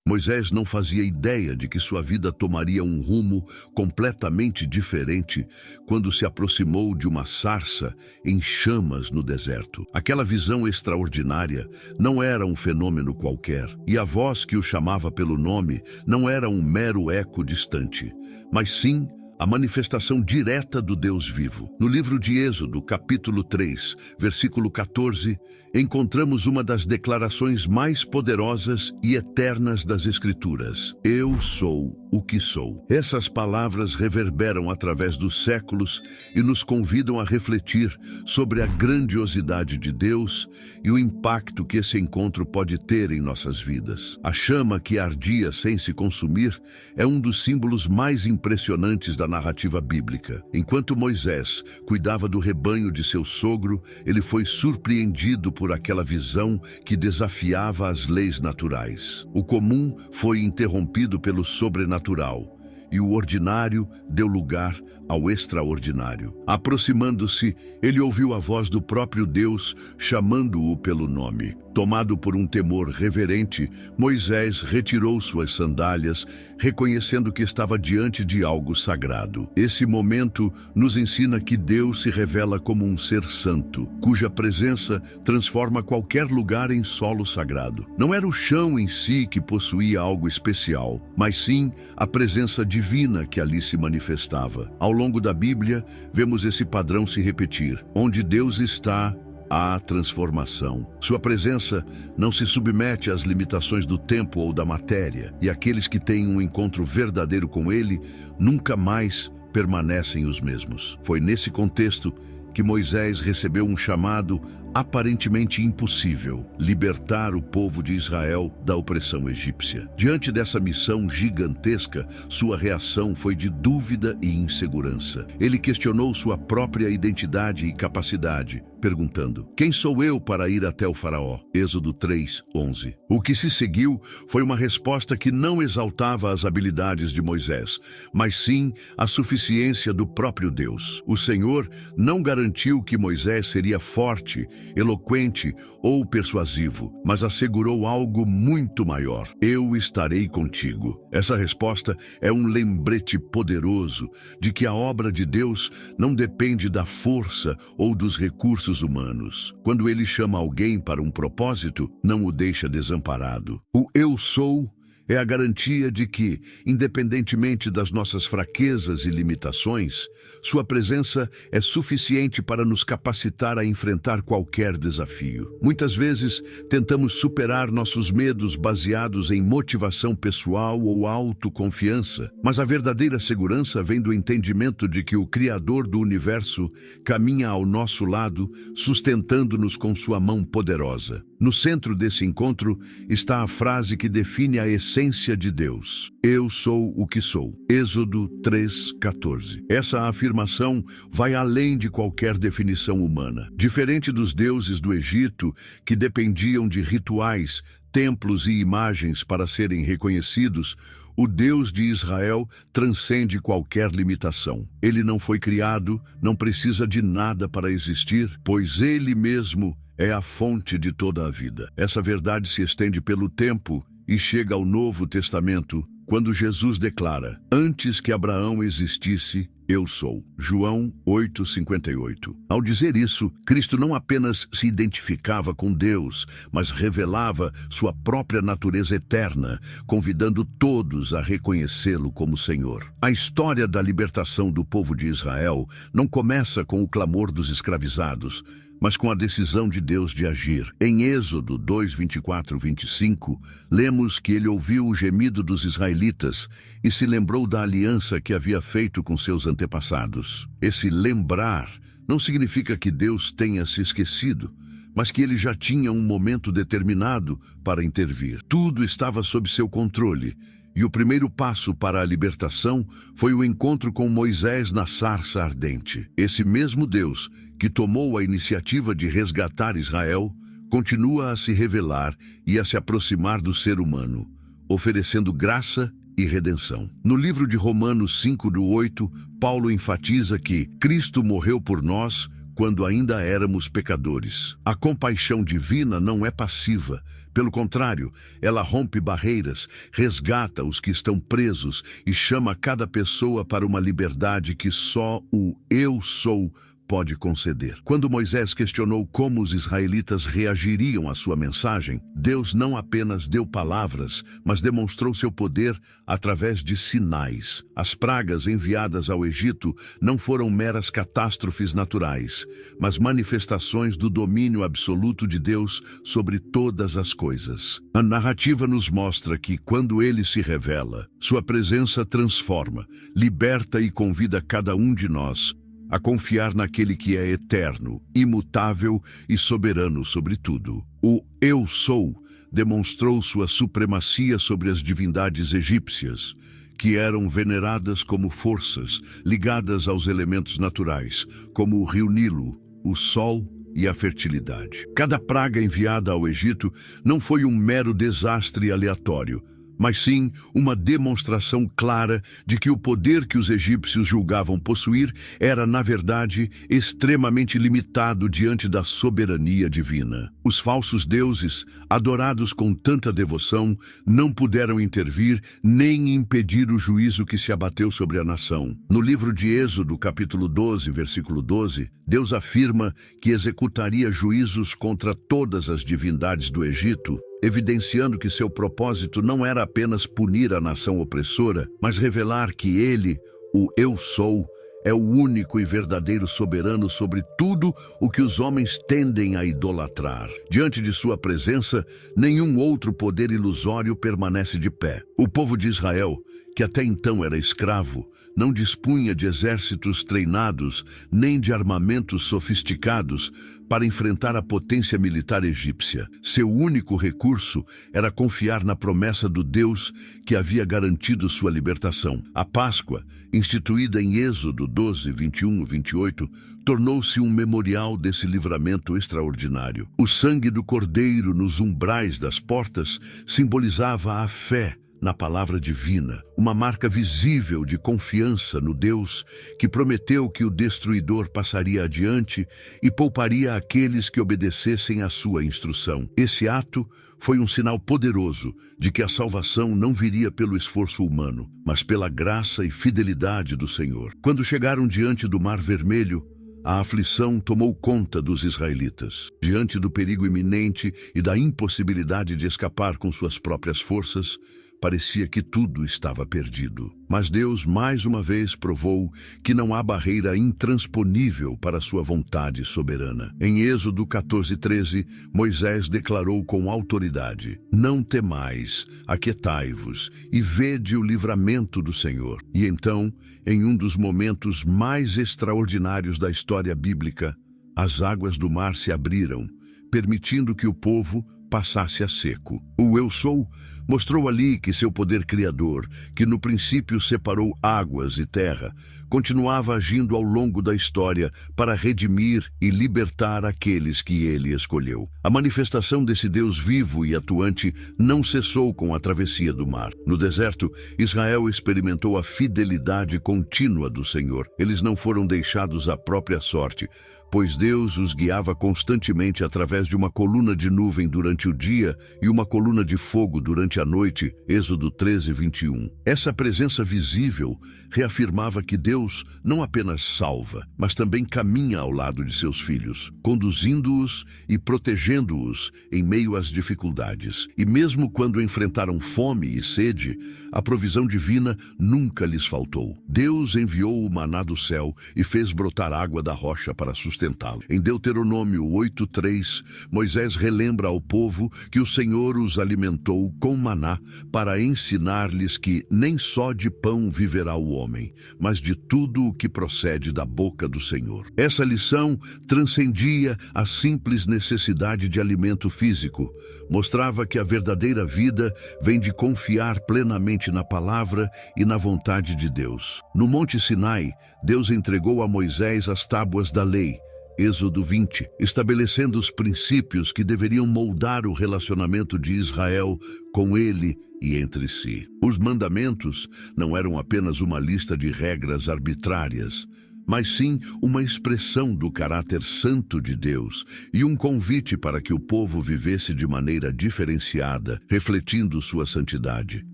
Moisés não fazia ideia de que sua vida tomaria um rumo completamente diferente quando se aproximou de uma sarça em chamas no deserto. Aquela visão extraordinária não era um fenômeno qualquer, e a voz que o chamava pelo nome não era um mero eco distante, mas sim a manifestação direta do Deus vivo. No livro de Êxodo, capítulo 3, versículo 14, encontramos uma das declarações mais poderosas e eternas das Escrituras. Eu sou o que sou. Essas palavras reverberam através dos séculos e nos convidam a refletir sobre a grandiosidade de Deus e o impacto que esse encontro pode ter em nossas vidas. A chama que ardia sem se consumir é um dos símbolos mais impressionantes da narrativa bíblica. Enquanto Moisés cuidava do rebanho de seu sogro, ele foi surpreendido por aquela visão que desafiava as leis naturais. O comum foi interrompido pelo sobrenatural, e o ordinário deu lugar ao extraordinário. Aproximando-se, ele ouviu a voz do próprio Deus chamando-o pelo nome. Tomado por um temor reverente, Moisés retirou suas sandálias, reconhecendo que estava diante de algo sagrado. Esse momento nos ensina que Deus se revela como um ser santo, cuja presença transforma qualquer lugar em solo sagrado. Não era o chão em si que possuía algo especial, mas sim a presença divina que ali se manifestava. Ao longo da Bíblia, vemos esse padrão se repetir. Onde Deus está, há transformação. Sua presença não se submete às limitações do tempo ou da matéria, e aqueles que têm um encontro verdadeiro com Ele nunca mais permanecem os mesmos. Foi nesse contexto que Moisés recebeu um chamado aparentemente impossível: libertar o povo de Israel da opressão egípcia. Diante dessa missão gigantesca, sua reação foi de dúvida e insegurança. Ele questionou sua própria identidade e capacidade, perguntando: quem sou eu para ir até o faraó? Êxodo 3:11. O que se seguiu foi uma resposta que não exaltava as habilidades de Moisés, mas sim a suficiência do próprio Deus. O Senhor não garantiu que Moisés seria forte, eloquente ou persuasivo, mas assegurou algo muito maior: eu estarei contigo. Essa resposta é um lembrete poderoso de que a obra de Deus não depende da força ou dos recursos humanos. Quando Ele chama alguém para um propósito, não o deixa desamparado. O eu sou é a garantia de que, independentemente das nossas fraquezas e limitações, sua presença é suficiente para nos capacitar a enfrentar qualquer desafio. Muitas vezes, tentamos superar nossos medos baseados em motivação pessoal ou autoconfiança, mas a verdadeira segurança vem do entendimento de que o Criador do universo caminha ao nosso lado, sustentando-nos com sua mão poderosa. No centro desse encontro está a frase que define a essência de Deus: eu sou o que sou. Êxodo 3:14. Essa afirmação vai além de qualquer definição humana. Diferente dos deuses do Egito, que dependiam de rituais, templos e imagens para serem reconhecidos, o Deus de Israel transcende qualquer limitação. Ele não foi criado, não precisa de nada para existir, pois Ele mesmo é a fonte de toda a vida. Essa verdade se estende pelo tempo e chega ao Novo Testamento, quando Jesus declara: antes que Abraão existisse, eu sou. João 8:58. Ao dizer isso, Cristo não apenas se identificava com Deus, mas revelava sua própria natureza eterna, convidando todos a reconhecê-lo como Senhor. A história da libertação do povo de Israel não começa com o clamor dos escravizados, mas com a decisão de Deus de agir. Em Êxodo 2:24-25, lemos que ele ouviu o gemido dos israelitas e se lembrou da aliança que havia feito com seus antepassados. Esse lembrar não significa que Deus tenha se esquecido, mas que ele já tinha um momento determinado para intervir. Tudo estava sob seu controle, e o primeiro passo para a libertação foi o encontro com Moisés na sarça ardente. Esse mesmo Deus que tomou a iniciativa de resgatar Israel, continua a se revelar e a se aproximar do ser humano, oferecendo graça e redenção. No livro de Romanos 5:8, Paulo enfatiza que Cristo morreu por nós quando ainda éramos pecadores. A compaixão divina não é passiva. Pelo contrário, ela rompe barreiras, resgata os que estão presos e chama cada pessoa para uma liberdade que só o Eu Sou pode conceder. Quando Moisés questionou como os israelitas reagiriam à sua mensagem, Deus não apenas deu palavras, mas demonstrou seu poder através de sinais. As pragas enviadas ao Egito não foram meras catástrofes naturais, mas manifestações do domínio absoluto de Deus sobre todas as coisas. A narrativa nos mostra que, quando ele se revela, sua presença transforma, liberta e convida cada um de nós a confiar naquele que é eterno, imutável e soberano sobre tudo. O Eu Sou demonstrou sua supremacia sobre as divindades egípcias, que eram veneradas como forças ligadas aos elementos naturais, como o rio Nilo, o sol e a fertilidade. Cada praga enviada ao Egito não foi um mero desastre aleatório, mas sim uma demonstração clara de que o poder que os egípcios julgavam possuir era, na verdade, extremamente limitado diante da soberania divina. Os falsos deuses, adorados com tanta devoção, não puderam intervir nem impedir o juízo que se abateu sobre a nação. No livro de Êxodo, capítulo 12, versículo 12, Deus afirma que executaria juízos contra todas as divindades do Egito, evidenciando que seu propósito não era apenas punir a nação opressora, mas revelar que ele, o Eu Sou, é o único e verdadeiro soberano sobre tudo o que os homens tendem a idolatrar. Diante de sua presença, nenhum outro poder ilusório permanece de pé. O povo de Israel, que até então era escravo, não dispunha de exércitos treinados nem de armamentos sofisticados para enfrentar a potência militar egípcia. Seu único recurso era confiar na promessa do Deus que havia garantido sua libertação. A Páscoa, instituída em Êxodo 12, 21 e 28, tornou-se um memorial desse livramento extraordinário. O sangue do cordeiro nos umbrais das portas simbolizava a fé na palavra divina, uma marca visível de confiança no Deus que prometeu que o destruidor passaria adiante e pouparia aqueles que obedecessem à sua instrução. Esse ato foi um sinal poderoso de que a salvação não viria pelo esforço humano, mas pela graça e fidelidade do Senhor. Quando chegaram diante do Mar Vermelho, a aflição tomou conta dos israelitas. Diante do perigo iminente e da impossibilidade de escapar com suas próprias forças, parecia que tudo estava perdido. Mas Deus mais uma vez provou que não há barreira intransponível para sua vontade soberana. Em Êxodo 14:13, Moisés declarou com autoridade: "Não temais, aquietai-vos e vede o livramento do Senhor." E então, em um dos momentos mais extraordinários da história bíblica, as águas do mar se abriram, permitindo que o povo passasse a seco. O Eu Sou mostrou ali que seu poder criador, que no princípio separou águas e terra, continuava agindo ao longo da história para redimir e libertar aqueles que ele escolheu. A manifestação desse Deus vivo e atuante não cessou com a travessia do mar. No deserto, Israel experimentou a fidelidade contínua do Senhor. Eles não foram deixados à própria sorte, pois Deus os guiava constantemente através de uma coluna de nuvem durante o dia e uma coluna de fogo durante a noite, Êxodo 13, 21. Essa presença visível reafirmava que Deus não apenas salva, mas também caminha ao lado de seus filhos, conduzindo-os e protegendo-os em meio às dificuldades. E mesmo quando enfrentaram fome e sede, a provisão divina nunca lhes faltou. Deus enviou o maná do céu e fez brotar água da rocha para sustentá-lo. Em Deuteronômio 8:3, Moisés relembra ao povo que o Senhor os alimentou com maná para ensinar-lhes que nem só de pão viverá o homem, mas de tudo o que procede da boca do Senhor. Essa lição transcendia a simples necessidade de alimento físico. Mostrava que a verdadeira vida vem de confiar plenamente na palavra e na vontade de Deus. No Monte Sinai, Deus entregou a Moisés as tábuas da lei, Êxodo 20, estabelecendo os princípios que deveriam moldar o relacionamento de Israel com ele e entre si. Os mandamentos não eram apenas uma lista de regras arbitrárias, mas sim uma expressão do caráter santo de Deus e um convite para que o povo vivesse de maneira diferenciada, refletindo sua santidade.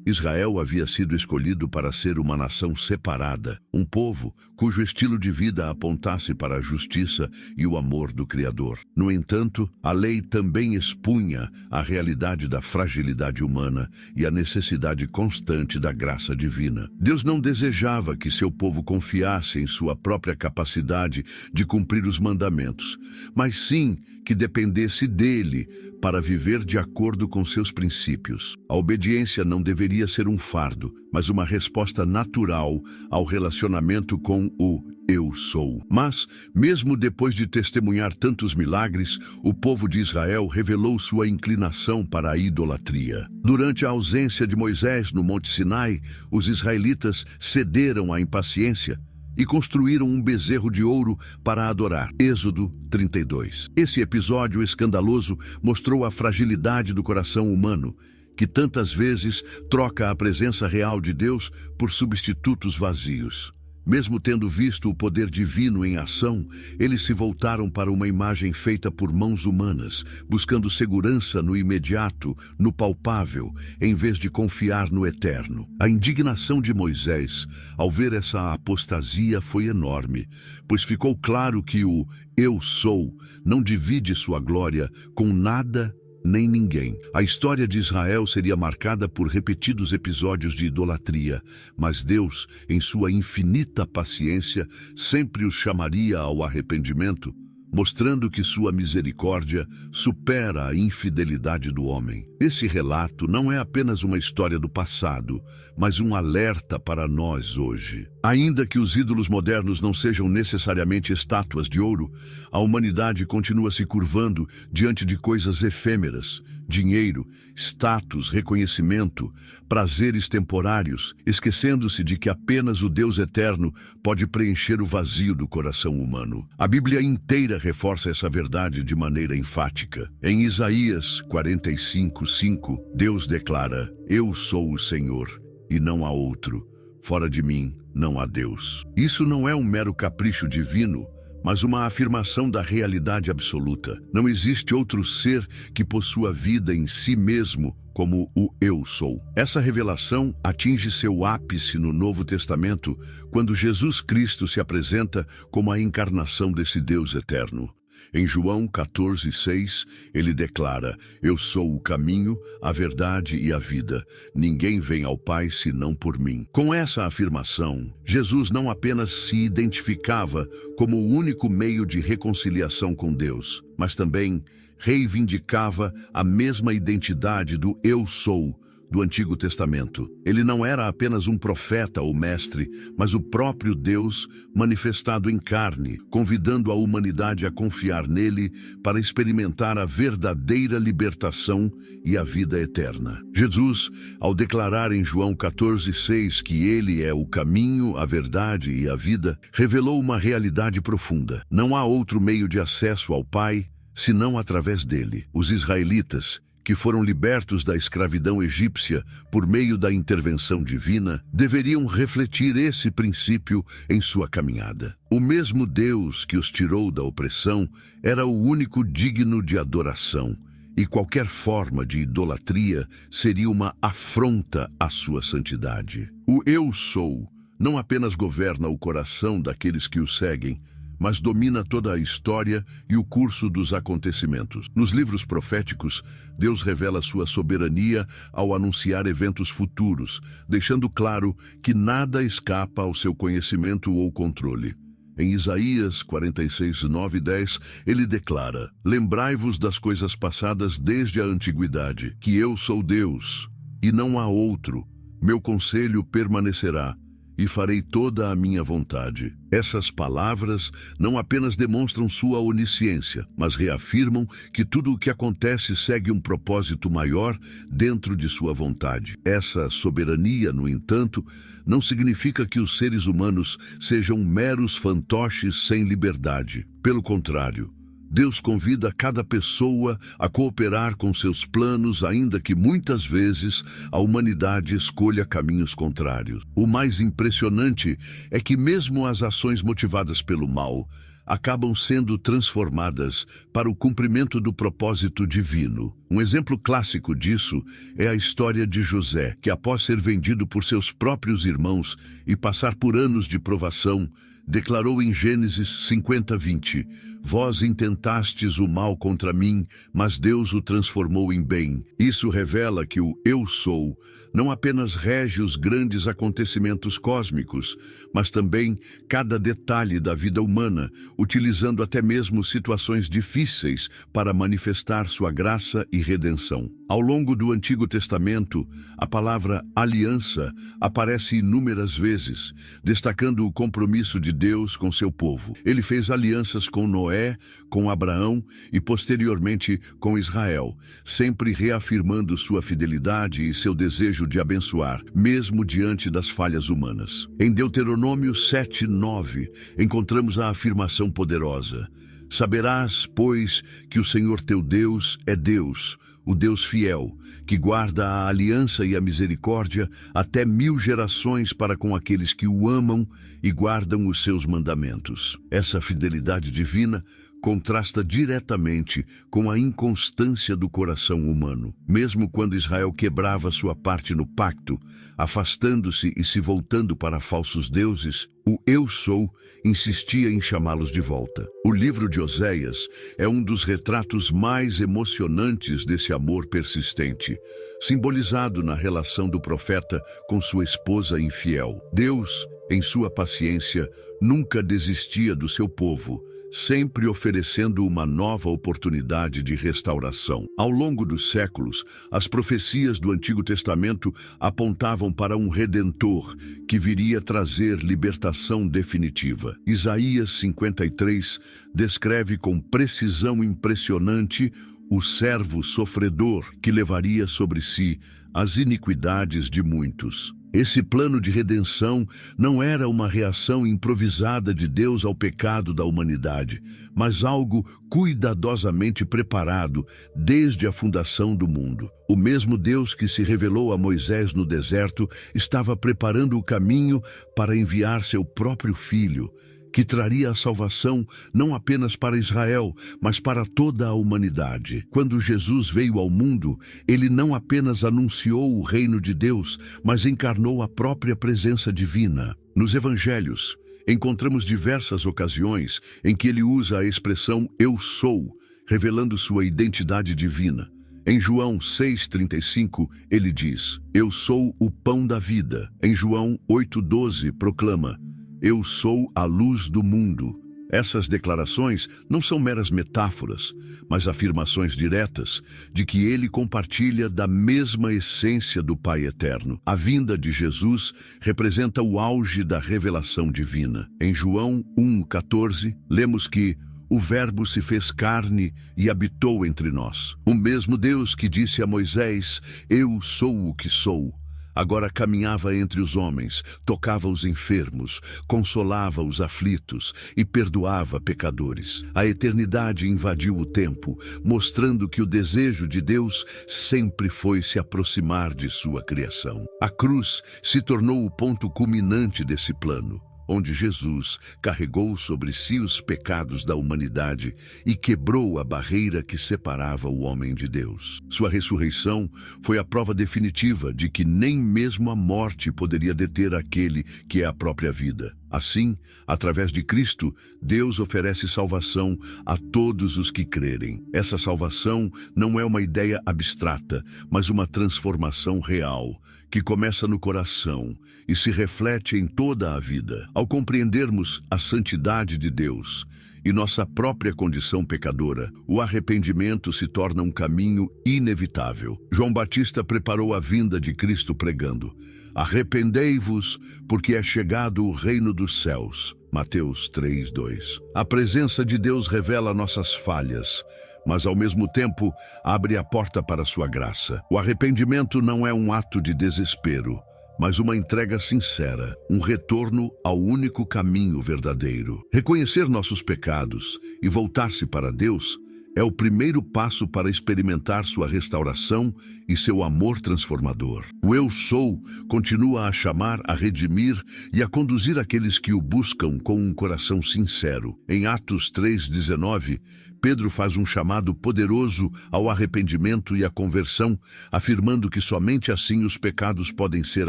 Israel havia sido escolhido para ser uma nação separada, um povo cujo estilo de vida apontasse para a justiça e o amor do Criador. No entanto, a lei também expunha a realidade da fragilidade humana e a necessidade constante da graça divina. Deus não desejava que seu povo confiasse em sua própria capacidade de cumprir os mandamentos, mas sim que dependesse dele para viver de acordo com seus princípios. A obediência não deveria ser um fardo, mas uma resposta natural ao relacionamento com o Eu Sou. Mas, mesmo depois de testemunhar tantos milagres, o povo de Israel revelou sua inclinação para a idolatria. Durante a ausência de Moisés no Monte Sinai, os israelitas cederam à impaciência e construíram um bezerro de ouro para adorar. Êxodo 32. Esse episódio escandaloso mostrou a fragilidade do coração humano, que tantas vezes troca a presença real de Deus por substitutos vazios. Mesmo tendo visto o poder divino em ação, eles se voltaram para uma imagem feita por mãos humanas, buscando segurança no imediato, no palpável, em vez de confiar no eterno. A indignação de Moisés, ao ver essa apostasia, foi enorme, pois ficou claro que o Eu Sou não divide sua glória com nada nem ninguém. A história de Israel seria marcada por repetidos episódios de idolatria, mas Deus, em sua infinita paciência, sempre os chamaria ao arrependimento, mostrando que sua misericórdia supera a infidelidade do homem. Esse relato não é apenas uma história do passado, mas um alerta para nós hoje. Ainda que os ídolos modernos não sejam necessariamente estátuas de ouro, a humanidade continua se curvando diante de coisas efêmeras: dinheiro, status, reconhecimento, prazeres temporários, esquecendo-se de que apenas o Deus eterno pode preencher o vazio do coração humano. A Bíblia inteira reforça essa verdade de maneira enfática. Em Isaías 45:5, Deus declara: Eu sou o Senhor, e não há outro. Fora de mim, não há Deus. Isso não é um mero capricho divino, mas uma afirmação da realidade absoluta. Não existe outro ser que possua vida em si mesmo como o Eu Sou. Essa revelação atinge seu ápice no Novo Testamento, quando Jesus Cristo se apresenta como a encarnação desse Deus eterno. Em João 14:6, ele declara: Eu sou o caminho, a verdade e a vida. Ninguém vem ao Pai senão por mim. Com essa afirmação, Jesus não apenas se identificava como o único meio de reconciliação com Deus, mas também reivindicava a mesma identidade do Eu Sou do Antigo Testamento. Ele não era apenas um profeta ou mestre, mas o próprio Deus manifestado em carne, convidando a humanidade a confiar nele para experimentar a verdadeira libertação e a vida eterna. Jesus, ao declarar em João 14:6 que ele é o caminho, a verdade e a vida, revelou uma realidade profunda. Não há outro meio de acesso ao Pai senão através dele. Os israelitas, que foram libertos da escravidão egípcia por meio da intervenção divina, deveriam refletir esse princípio em sua caminhada. O mesmo Deus que os tirou da opressão era o único digno de adoração, e qualquer forma de idolatria seria uma afronta à sua santidade. O Eu Sou não apenas governa o coração daqueles que o seguem, mas domina toda a história e o curso dos acontecimentos. Nos livros proféticos, Deus revela sua soberania ao anunciar eventos futuros, deixando claro que nada escapa ao seu conhecimento ou controle. Em Isaías 46:9 e 10, ele declara: Lembrai-vos das coisas passadas desde a antiguidade, que eu sou Deus, e não há outro. Meu conselho permanecerá, e farei toda a minha vontade. Essas palavras não apenas demonstram sua onisciência, mas reafirmam que tudo o que acontece segue um propósito maior dentro de sua vontade. Essa soberania, no entanto, não significa que os seres humanos sejam meros fantoches sem liberdade. Pelo contrário, Deus convida cada pessoa a cooperar com seus planos, ainda que muitas vezes a humanidade escolha caminhos contrários. O mais impressionante é que mesmo as ações motivadas pelo mal acabam sendo transformadas para o cumprimento do propósito divino. Um exemplo clássico disso é a história de José, que após ser vendido por seus próprios irmãos e passar por anos de provação, declarou em Gênesis 50:20: Vós intentastes o mal contra mim, mas Deus o transformou em bem. Isso revela que o Eu Sou não apenas rege os grandes acontecimentos cósmicos, mas também cada detalhe da vida humana, utilizando até mesmo situações difíceis para manifestar sua graça e redenção. Ao longo do Antigo Testamento, a palavra aliança aparece inúmeras vezes, destacando o compromisso de Deus com seu povo. Ele fez alianças com Noé, com Abraão e posteriormente com Israel, sempre reafirmando sua fidelidade e seu desejo de abençoar, mesmo diante das falhas humanas. Em Deuteronômio 7:9, encontramos a afirmação poderosa: Saberás, pois, que o Senhor teu Deus é Deus, o Deus fiel, que guarda a aliança e a misericórdia até 1000 gerações para com aqueles que o amam e guardam os seus mandamentos. Essa fidelidade divina contrasta diretamente com a inconstância do coração humano. Mesmo quando Israel quebrava sua parte no pacto, afastando-se e se voltando para falsos deuses, o Eu Sou insistia em chamá-los de volta. O livro de Oséias é um dos retratos mais emocionantes desse amor persistente, simbolizado na relação do profeta com sua esposa infiel. Deus, em sua paciência, nunca desistia do seu povo, sempre oferecendo uma nova oportunidade de restauração. Ao longo dos séculos, as profecias do Antigo Testamento apontavam para um Redentor que viria trazer libertação definitiva. Isaías 53 descreve com precisão impressionante o servo sofredor que levaria sobre si as iniquidades de muitos. Esse plano de redenção não era uma reação improvisada de Deus ao pecado da humanidade, mas algo cuidadosamente preparado desde a fundação do mundo. O mesmo Deus que se revelou a Moisés no deserto estava preparando o caminho para enviar seu próprio filho, que traria a salvação não apenas para Israel, mas para toda a humanidade. Quando Jesus veio ao mundo, ele não apenas anunciou o reino de Deus, mas encarnou a própria presença divina. Nos evangelhos, encontramos diversas ocasiões em que ele usa a expressão Eu Sou, revelando sua identidade divina. Em João 6,35, ele diz: Eu sou o pão da vida. Em João 8,12, proclama: Eu sou a luz do mundo. Essas declarações não são meras metáforas, mas afirmações diretas de que ele compartilha da mesma essência do Pai Eterno. A vinda de Jesus representa o auge da revelação divina. Em João 1,14, lemos que o Verbo se fez carne e habitou entre nós. O mesmo Deus que disse a Moisés: Eu sou o que sou, agora caminhava entre os homens, tocava os enfermos, consolava os aflitos e perdoava pecadores. A eternidade invadiu o tempo, mostrando que o desejo de Deus sempre foi se aproximar de sua criação. A cruz se tornou o ponto culminante desse plano, onde Jesus carregou sobre si os pecados da humanidade e quebrou a barreira que separava o homem de Deus. Sua ressurreição foi a prova definitiva de que nem mesmo a morte poderia deter aquele que é a própria vida. Assim, através de Cristo, Deus oferece salvação a todos os que crerem. Essa salvação não é uma ideia abstrata, mas uma transformação real, que começa no coração e se reflete em toda a vida. Ao compreendermos a santidade de Deus e nossa própria condição pecadora, o arrependimento se torna um caminho inevitável. João Batista preparou a vinda de Cristo pregando: Arrependei-vos, porque é chegado o reino dos céus. Mateus 3:2. A presença de Deus revela nossas falhas, mas ao mesmo tempo abre a porta para sua graça. O arrependimento não é um ato de desespero, mas uma entrega sincera, um retorno ao único caminho verdadeiro. Reconhecer nossos pecados e voltar-se para Deus é o primeiro passo para experimentar sua restauração e seu amor transformador. O Eu Sou continua a chamar, a redimir e a conduzir aqueles que o buscam com um coração sincero. Em Atos 3:19, Pedro faz um chamado poderoso ao arrependimento e à conversão, afirmando que somente assim os pecados podem ser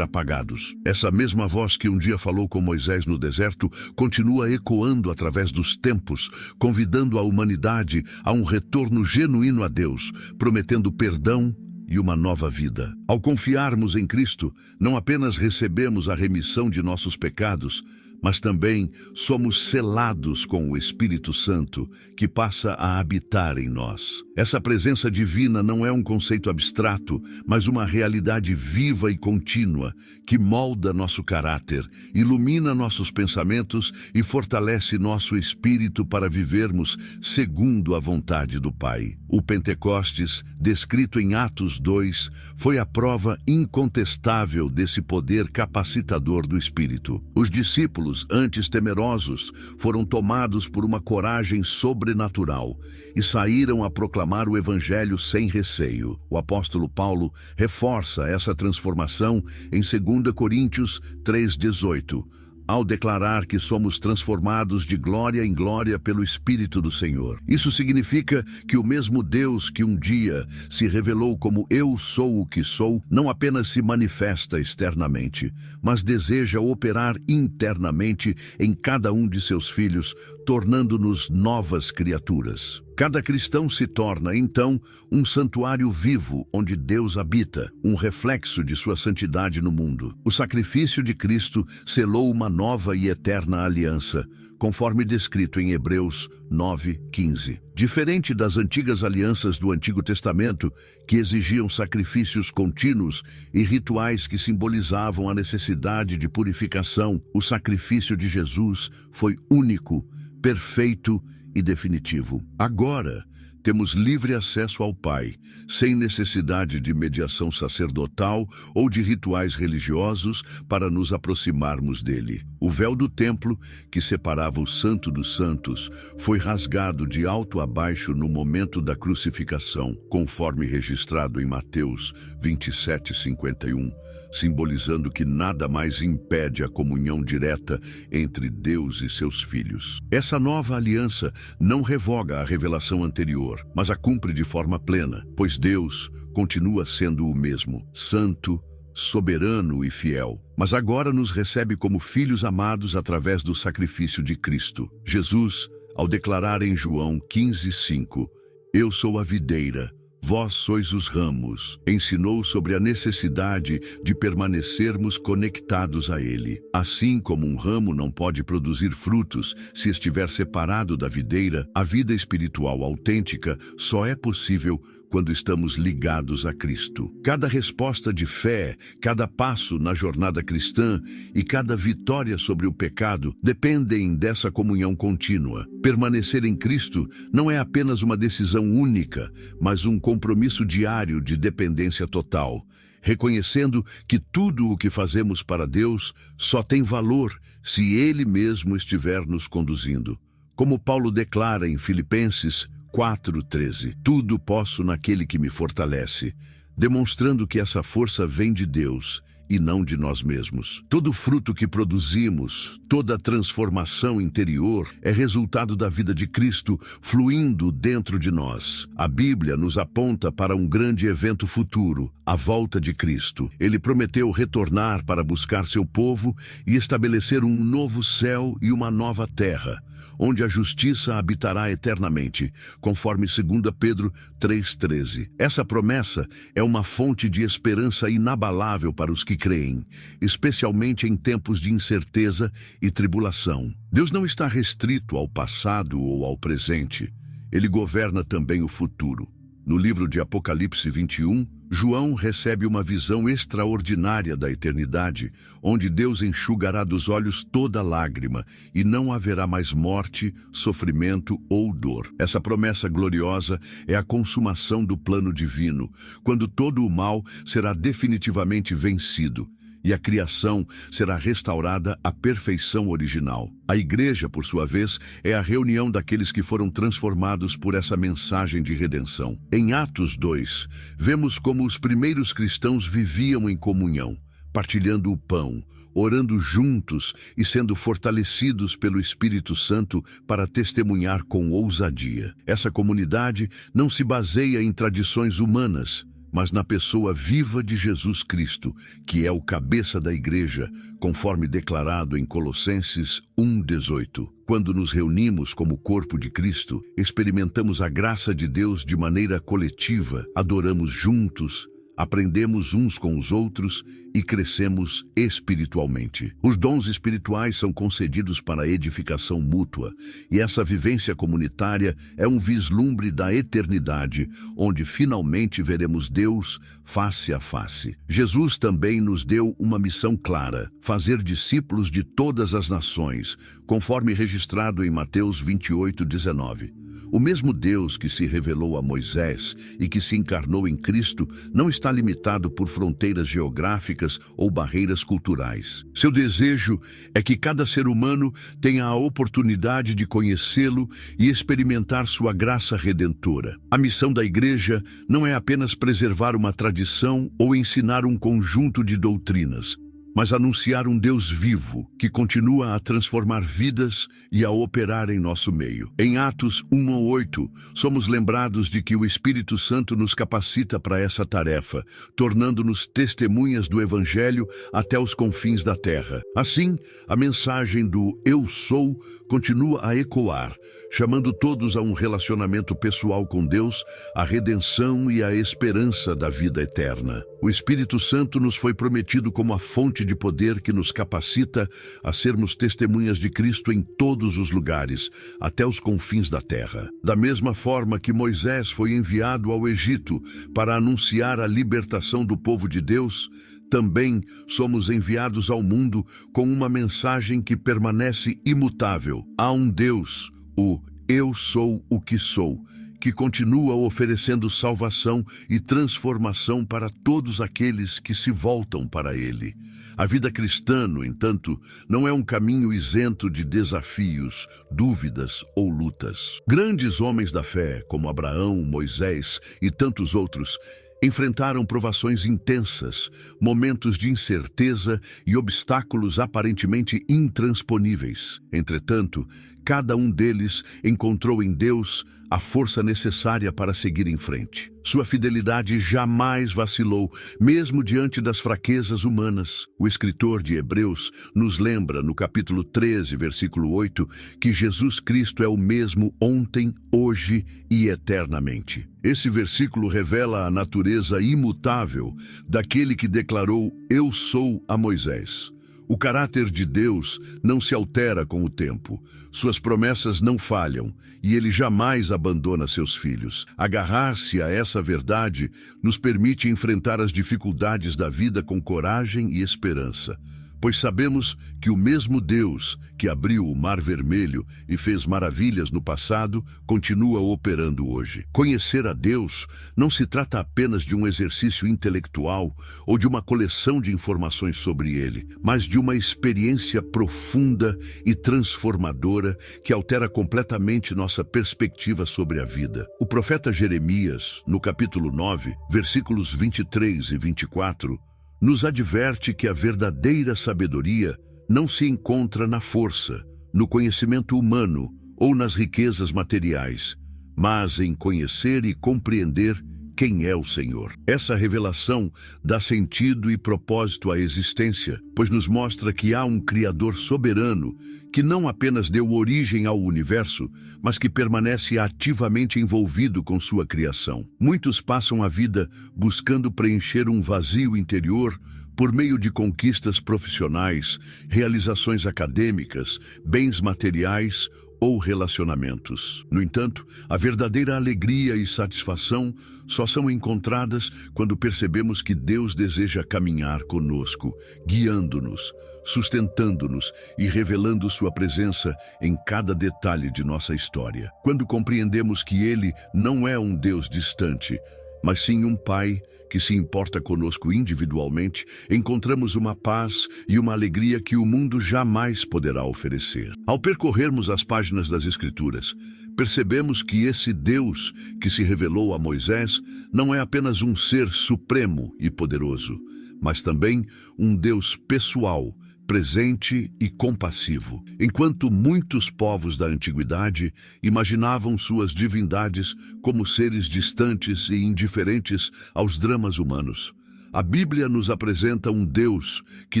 apagados. Essa mesma voz que um dia falou com Moisés no deserto continua ecoando através dos tempos, convidando a humanidade a um retorno genuíno a Deus, prometendo perdão e uma nova vida. Ao confiarmos em Cristo, não apenas recebemos a remissão de nossos pecados, mas também somos selados com o Espírito Santo, que passa a habitar em nós. Essa presença divina não é um conceito abstrato, mas uma realidade viva e contínua, que molda nosso caráter, ilumina nossos pensamentos e fortalece nosso espírito para vivermos segundo a vontade do Pai. O Pentecostes, descrito em Atos 2, foi a prova incontestável desse poder capacitador do Espírito. Os discípulos, antes temerosos, foram tomados por uma coragem sobrenatural e saíram a proclamar o Evangelho sem receio. O apóstolo Paulo reforça essa transformação em 2 Coríntios 3:18, ao declarar que somos transformados de glória em glória pelo Espírito do Senhor. Isso significa que o mesmo Deus que um dia se revelou como Eu Sou o que Sou, não apenas se manifesta externamente, mas deseja operar internamente em cada um de seus filhos, tornando-nos novas criaturas. Cada cristão se torna, então, um santuário vivo onde Deus habita, um reflexo de sua santidade no mundo. O sacrifício de Cristo selou uma nova e eterna aliança, conforme descrito em Hebreus 9:15. Diferente das antigas alianças do Antigo Testamento, que exigiam sacrifícios contínuos e rituais que simbolizavam a necessidade de purificação, o sacrifício de Jesus foi único, perfeito e definitivo. Agora, temos livre acesso ao Pai, sem necessidade de mediação sacerdotal ou de rituais religiosos para nos aproximarmos dele. O véu do templo, que separava o Santo dos Santos, foi rasgado de alto a baixo no momento da crucificação, conforme registrado em Mateus 27:51. Simbolizando que nada mais impede a comunhão direta entre Deus e seus filhos. Essa nova aliança não revoga a revelação anterior, mas a cumpre de forma plena, pois Deus continua sendo o mesmo, santo, soberano e fiel, mas agora nos recebe como filhos amados através do sacrifício de Cristo. Jesus, ao declarar em João 15:5, Eu sou a videira, vós sois os ramos, ensinou sobre a necessidade de permanecermos conectados a Ele. Assim como um ramo não pode produzir frutos se estiver separado da videira, a vida espiritual autêntica só é possível quando estamos ligados a Cristo. Cada resposta de fé, cada passo na jornada cristã e cada vitória sobre o pecado dependem dessa comunhão contínua. Permanecer em Cristo não é apenas uma decisão única, mas um compromisso diário de dependência total, reconhecendo que tudo o que fazemos para Deus só tem valor se Ele mesmo estiver nos conduzindo. Como Paulo declara em Filipenses 4:13, tudo posso naquele que me fortalece, demonstrando que essa força vem de Deus e não de nós mesmos. Todo fruto que produzimos, toda transformação interior é resultado da vida de Cristo fluindo dentro de nós. A Bíblia nos aponta para um grande evento futuro, a volta de Cristo. Ele prometeu retornar para buscar seu povo e estabelecer um novo céu e uma nova terra, onde a justiça habitará eternamente, conforme 2 Pedro 3:13. Essa promessa é uma fonte de esperança inabalável para os que creem, especialmente em tempos de incerteza e tribulação. Deus não está restrito ao passado ou ao presente. Ele governa também o futuro. No livro de Apocalipse 21, João recebe uma visão extraordinária da eternidade, onde Deus enxugará dos olhos toda lágrima e não haverá mais morte, sofrimento ou dor. Essa promessa gloriosa é a consumação do plano divino, quando todo o mal será definitivamente vencido e a criação será restaurada à perfeição original. A igreja, por sua vez, é a reunião daqueles que foram transformados por essa mensagem de redenção. Em Atos 2, vemos como os primeiros cristãos viviam em comunhão, partilhando o pão, orando juntos e sendo fortalecidos pelo Espírito Santo para testemunhar com ousadia. Essa comunidade não se baseia em tradições humanas, mas na pessoa viva de Jesus Cristo, que é o cabeça da igreja, conforme declarado em Colossenses 1:18. Quando nos reunimos como corpo de Cristo, experimentamos a graça de Deus de maneira coletiva, adoramos juntos, aprendemos uns com os outros e crescemos espiritualmente. Os dons espirituais são concedidos para a edificação mútua, e essa vivência comunitária é um vislumbre da eternidade, onde finalmente veremos Deus face a face. Jesus também nos deu uma missão clara: fazer discípulos de todas as nações, conforme registrado em Mateus 28:19. O mesmo Deus que se revelou a Moisés e que se encarnou em Cristo não está limitado por fronteiras geográficas ou barreiras culturais. Seu desejo é que cada ser humano tenha a oportunidade de conhecê-lo e experimentar sua graça redentora. A missão da igreja não é apenas preservar uma tradição ou ensinar um conjunto de doutrinas, mas anunciar um Deus vivo, que continua a transformar vidas e a operar em nosso meio. Em Atos 1:8, somos lembrados de que o Espírito Santo nos capacita para essa tarefa, tornando-nos testemunhas do Evangelho até os confins da terra. Assim, a mensagem do Eu Sou continua a ecoar, chamando todos a um relacionamento pessoal com Deus, a redenção e a esperança da vida eterna. O Espírito Santo nos foi prometido como a fonte de poder que nos capacita a sermos testemunhas de Cristo em todos os lugares, até os confins da terra. Da mesma forma que Moisés foi enviado ao Egito para anunciar a libertação do povo de Deus, também somos enviados ao mundo com uma mensagem que permanece imutável. Há um Deus, o Eu Sou o que Sou, que continua oferecendo salvação e transformação para todos aqueles que se voltam para Ele. A vida cristã, no entanto, não é um caminho isento de desafios, dúvidas ou lutas. Grandes homens da fé, como Abraão, Moisés e tantos outros, enfrentaram provações intensas, momentos de incerteza e obstáculos aparentemente intransponíveis. Entretanto, cada um deles encontrou em Deus a força necessária para seguir em frente. Sua fidelidade jamais vacilou, mesmo diante das fraquezas humanas. O escritor de Hebreus nos lembra, no capítulo 13, versículo 8, que Jesus Cristo é o mesmo ontem, hoje e eternamente. Esse versículo revela a natureza imutável daquele que declarou Eu Sou a Moisés. O caráter de Deus não se altera com o tempo. Suas promessas não falham e Ele jamais abandona seus filhos. Agarrar-se a essa verdade nos permite enfrentar as dificuldades da vida com coragem e esperança, pois sabemos que o mesmo Deus que abriu o Mar Vermelho e fez maravilhas no passado, continua operando hoje. Conhecer a Deus não se trata apenas de um exercício intelectual ou de uma coleção de informações sobre Ele, mas de uma experiência profunda e transformadora que altera completamente nossa perspectiva sobre a vida. O profeta Jeremias, no capítulo 9, versículos 23 e 24, nos adverte que a verdadeira sabedoria não se encontra na força, no conhecimento humano ou nas riquezas materiais, mas em conhecer e compreender quem é o Senhor. Essa revelação dá sentido e propósito à existência, pois nos mostra que há um Criador soberano que não apenas deu origem ao universo, mas que permanece ativamente envolvido com sua criação. Muitos passam a vida buscando preencher um vazio interior por meio de conquistas profissionais, realizações acadêmicas, bens materiais ou relacionamentos. No entanto, a verdadeira alegria e satisfação só são encontradas quando percebemos que Deus deseja caminhar conosco, guiando-nos, sustentando-nos e revelando sua presença em cada detalhe de nossa história. Quando compreendemos que Ele não é um Deus distante, mas sim um Pai que se importa conosco individualmente, encontramos uma paz e uma alegria que o mundo jamais poderá oferecer. Ao percorrermos as páginas das Escrituras, percebemos que esse Deus que se revelou a Moisés não é apenas um ser supremo e poderoso, mas também um Deus pessoal, presente e compassivo. Enquanto muitos povos da antiguidade imaginavam suas divindades como seres distantes e indiferentes aos dramas humanos, a Bíblia nos apresenta um Deus que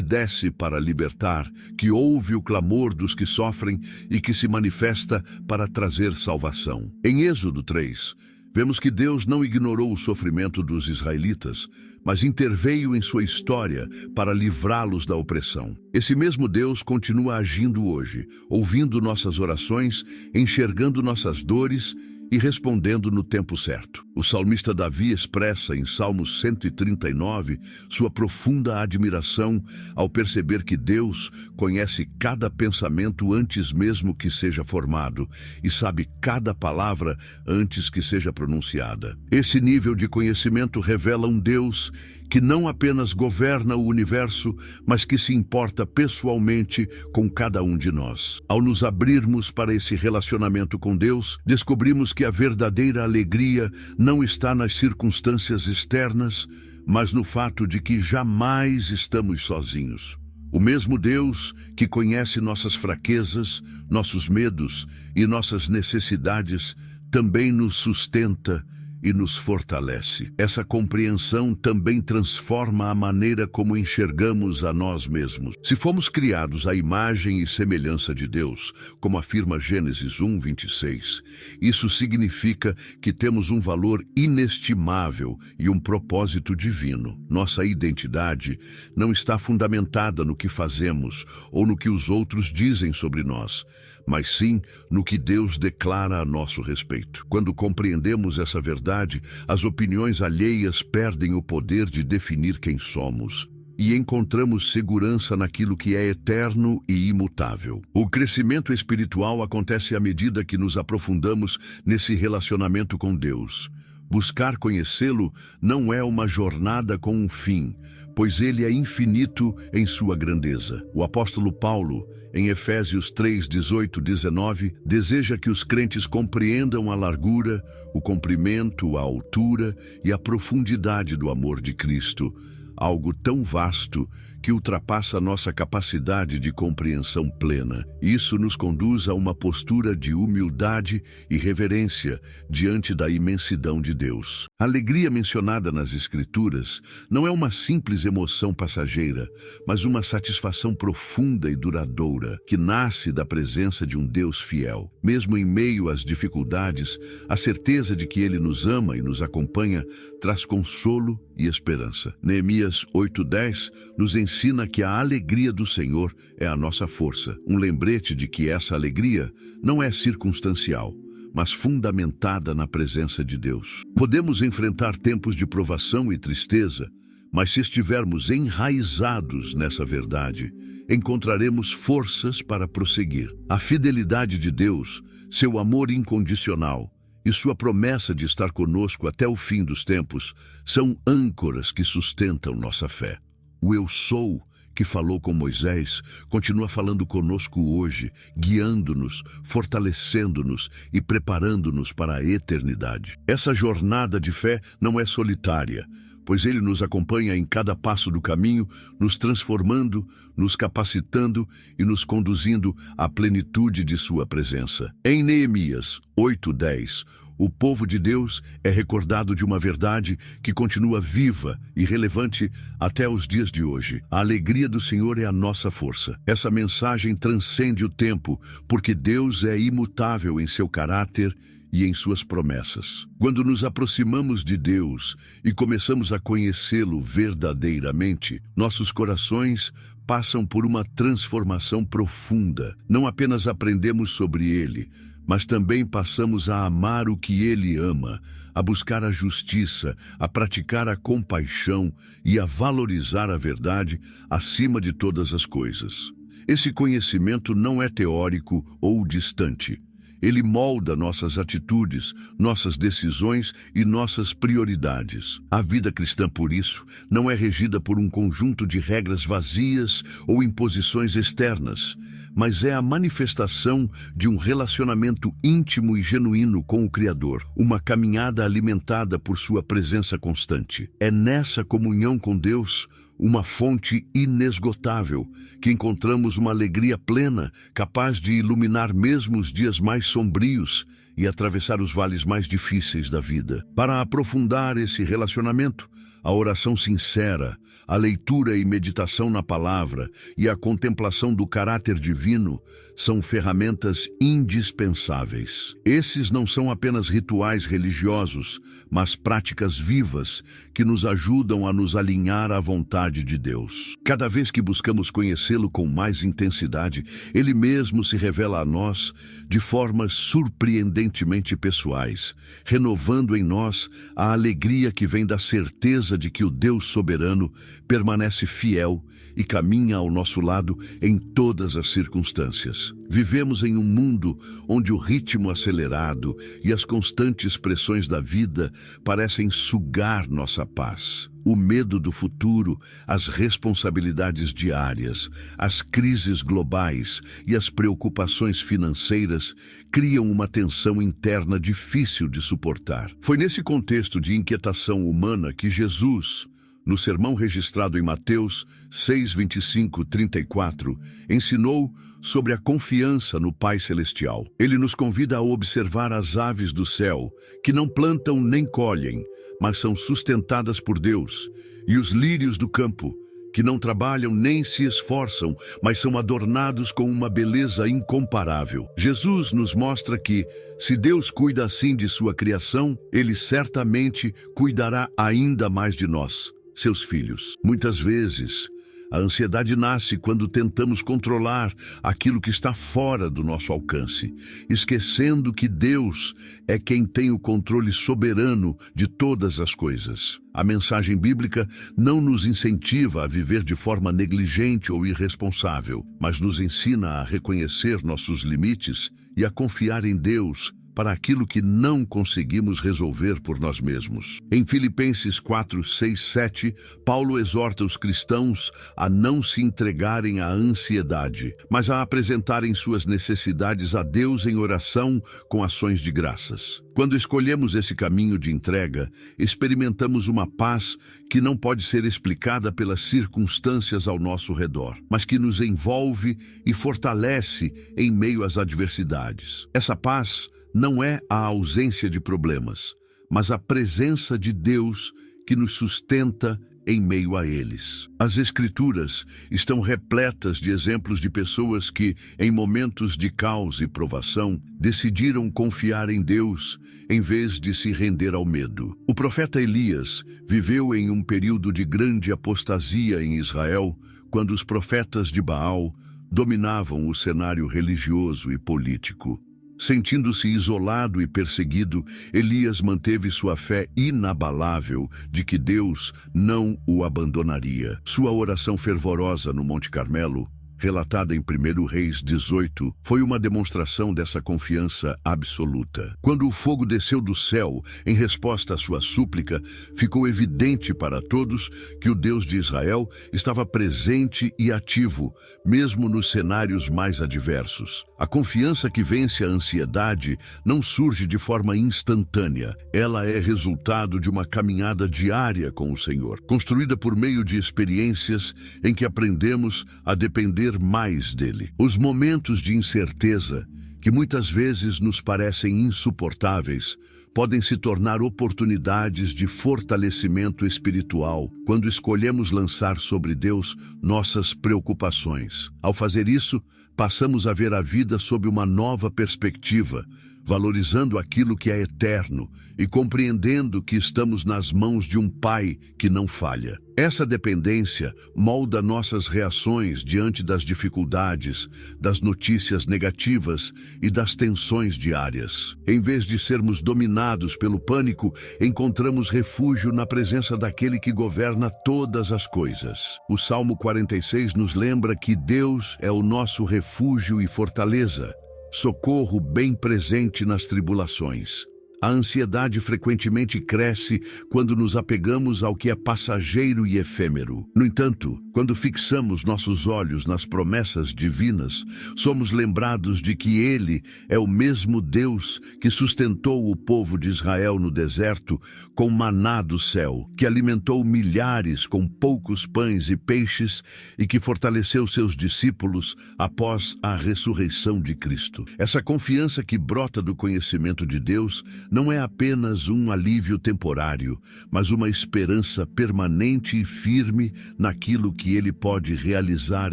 desce para libertar, que ouve o clamor dos que sofrem e que se manifesta para trazer salvação. Em Êxodo 3, vemos que Deus não ignorou o sofrimento dos israelitas, mas interveio em sua história para livrá-los da opressão. Esse mesmo Deus continua agindo hoje, ouvindo nossas orações, enxergando nossas dores e respondendo no tempo certo. O salmista Davi expressa em Salmos 139 sua profunda admiração ao perceber que Deus conhece cada pensamento antes mesmo que seja formado e sabe cada palavra antes que seja pronunciada. Esse nível de conhecimento revela um Deus que não apenas governa o universo, mas que se importa pessoalmente com cada um de nós. Ao nos abrirmos para esse relacionamento com Deus, descobrimos que a verdadeira alegria não está nas circunstâncias externas, mas no fato de que jamais estamos sozinhos. O mesmo Deus que conhece nossas fraquezas, nossos medos e nossas necessidades também nos sustenta e nos fortalece. Essa compreensão também transforma a maneira como enxergamos a nós mesmos. Se fomos criados à imagem e semelhança de Deus, como afirma Gênesis 1:26, isso significa que temos um valor inestimável e um propósito divino. Nossa identidade não está fundamentada no que fazemos ou no que os outros dizem sobre nós, mas sim no que Deus declara a nosso respeito. Quando compreendemos essa verdade, as opiniões alheias perdem o poder de definir quem somos e encontramos segurança naquilo que é eterno e imutável. O crescimento espiritual acontece à medida que nos aprofundamos nesse relacionamento com Deus. Buscar conhecê-lo não é uma jornada com um fim, pois ele é infinito em sua grandeza. O apóstolo Paulo, em Efésios 3:18-19, deseja que os crentes compreendam a largura, o comprimento, a altura e a profundidade do amor de Cristo, algo tão vasto que ultrapassa nossa capacidade de compreensão plena. Isso nos conduz a uma postura de humildade e reverência diante da imensidão de Deus. A alegria mencionada nas Escrituras não é uma simples emoção passageira, mas uma satisfação profunda e duradoura que nasce da presença de um Deus fiel. Mesmo em meio às dificuldades, a certeza de que Ele nos ama e nos acompanha traz consolo e esperança. Neemias 8:10 nos ensina que a alegria do Senhor é a nossa força. Um lembrete de que essa alegria não é circunstancial, mas fundamentada na presença de Deus. Podemos enfrentar tempos de provação e tristeza, mas se estivermos enraizados nessa verdade, encontraremos forças para prosseguir. A fidelidade de Deus, seu amor incondicional e sua promessa de estar conosco até o fim dos tempos são âncoras que sustentam nossa fé. O Eu Sou, que falou com Moisés, continua falando conosco hoje, guiando-nos, fortalecendo-nos e preparando-nos para a eternidade. Essa jornada de fé não é solitária, pois Ele nos acompanha em cada passo do caminho, nos transformando, nos capacitando e nos conduzindo à plenitude de sua presença. Em Neemias 8:10, o povo de Deus é recordado de uma verdade que continua viva e relevante até os dias de hoje. A alegria do Senhor é a nossa força. Essa mensagem transcende o tempo, porque Deus é imutável em seu caráter e em suas promessas. Quando nos aproximamos de Deus e começamos a conhecê-lo verdadeiramente, nossos corações passam por uma transformação profunda. Não apenas aprendemos sobre Ele, mas também passamos a amar o que Ele ama, a buscar a justiça, a praticar a compaixão e a valorizar a verdade acima de todas as coisas. Esse conhecimento não é teórico ou distante. Ele molda nossas atitudes, nossas decisões e nossas prioridades. A vida cristã, por isso, não é regida por um conjunto de regras vazias ou imposições externas, mas é a manifestação de um relacionamento íntimo e genuíno com o Criador, uma caminhada alimentada por sua presença constante. É nessa comunhão com Deus, uma fonte inesgotável, que encontramos uma alegria plena, capaz de iluminar mesmo os dias mais sombrios e atravessar os vales mais difíceis da vida. Para aprofundar esse relacionamento, a oração sincera, a leitura e meditação na palavra e a contemplação do caráter divino são ferramentas indispensáveis. Esses não são apenas rituais religiosos, mas práticas vivas que nos ajudam a nos alinhar à vontade de Deus. Cada vez que buscamos conhecê-lo com mais intensidade, Ele mesmo se revela a nós de formas surpreendentemente pessoais, renovando em nós a alegria que vem da certeza de que o Deus soberano permanece fiel e caminha ao nosso lado em todas as circunstâncias. Vivemos em um mundo onde o ritmo acelerado e as constantes pressões da vida parecem sugar nossa paz. O medo do futuro, as responsabilidades diárias, as crises globais e as preocupações financeiras criam uma tensão interna difícil de suportar. Foi nesse contexto de inquietação humana que Jesus, no sermão registrado em Mateus 6, 25, 34, ensinou sobre a confiança no Pai Celestial. Ele nos convida a observar as aves do céu, que não plantam nem colhem, mas são sustentadas por Deus, e os lírios do campo, que não trabalham nem se esforçam, mas são adornados com uma beleza incomparável. Jesus nos mostra que, se Deus cuida assim de sua criação, Ele certamente cuidará ainda mais de nós, seus filhos. Muitas vezes, a ansiedade nasce quando tentamos controlar aquilo que está fora do nosso alcance, esquecendo que Deus é quem tem o controle soberano de todas as coisas. A mensagem bíblica não nos incentiva a viver de forma negligente ou irresponsável, mas nos ensina a reconhecer nossos limites e a confiar em Deus para aquilo que não conseguimos resolver por nós mesmos. Em Filipenses 4, 6, 7, Paulo exorta os cristãos a não se entregarem à ansiedade, mas a apresentarem suas necessidades a Deus em oração com ações de graças. Quando escolhemos esse caminho de entrega, experimentamos uma paz que não pode ser explicada pelas circunstâncias ao nosso redor, mas que nos envolve e fortalece em meio às adversidades. Essa paz não é a ausência de problemas, mas a presença de Deus que nos sustenta em meio a eles. As Escrituras estão repletas de exemplos de pessoas que, em momentos de caos e provação, decidiram confiar em Deus em vez de se render ao medo. O profeta Elias viveu em um período de grande apostasia em Israel, quando os profetas de Baal dominavam o cenário religioso e político. Sentindo-se isolado e perseguido, Elias manteve sua fé inabalável de que Deus não o abandonaria. Sua oração fervorosa no Monte Carmelo, relatada em 1 Reis 18, foi uma demonstração dessa confiança absoluta. Quando o fogo desceu do céu em resposta à sua súplica, ficou evidente para todos que o Deus de Israel estava presente e ativo, mesmo nos cenários mais adversos. A confiança que vence a ansiedade não surge de forma instantânea. Ela é resultado de uma caminhada diária com o Senhor, construída por meio de experiências em que aprendemos a depender mais dele. Os momentos de incerteza, que muitas vezes nos parecem insuportáveis, podem se tornar oportunidades de fortalecimento espiritual quando escolhemos lançar sobre Deus nossas preocupações. Ao fazer isso, passamos a ver a vida sob uma nova perspectiva, valorizando aquilo que é eterno e compreendendo que estamos nas mãos de um Pai que não falha. Essa dependência molda nossas reações diante das dificuldades, das notícias negativas e das tensões diárias. Em vez de sermos dominados pelo pânico, encontramos refúgio na presença daquele que governa todas as coisas. O Salmo 46 nos lembra que Deus é o nosso refúgio e fortaleza, socorro bem presente nas tribulações. A ansiedade frequentemente cresce quando nos apegamos ao que é passageiro e efêmero. No entanto, quando fixamos nossos olhos nas promessas divinas, somos lembrados de que Ele é o mesmo Deus que sustentou o povo de Israel no deserto com maná do céu, que alimentou milhares com poucos pães e peixes e que fortaleceu seus discípulos após a ressurreição de Cristo. Essa confiança que brota do conhecimento de Deus não é apenas um alívio temporário, mas uma esperança permanente e firme naquilo que Ele pode realizar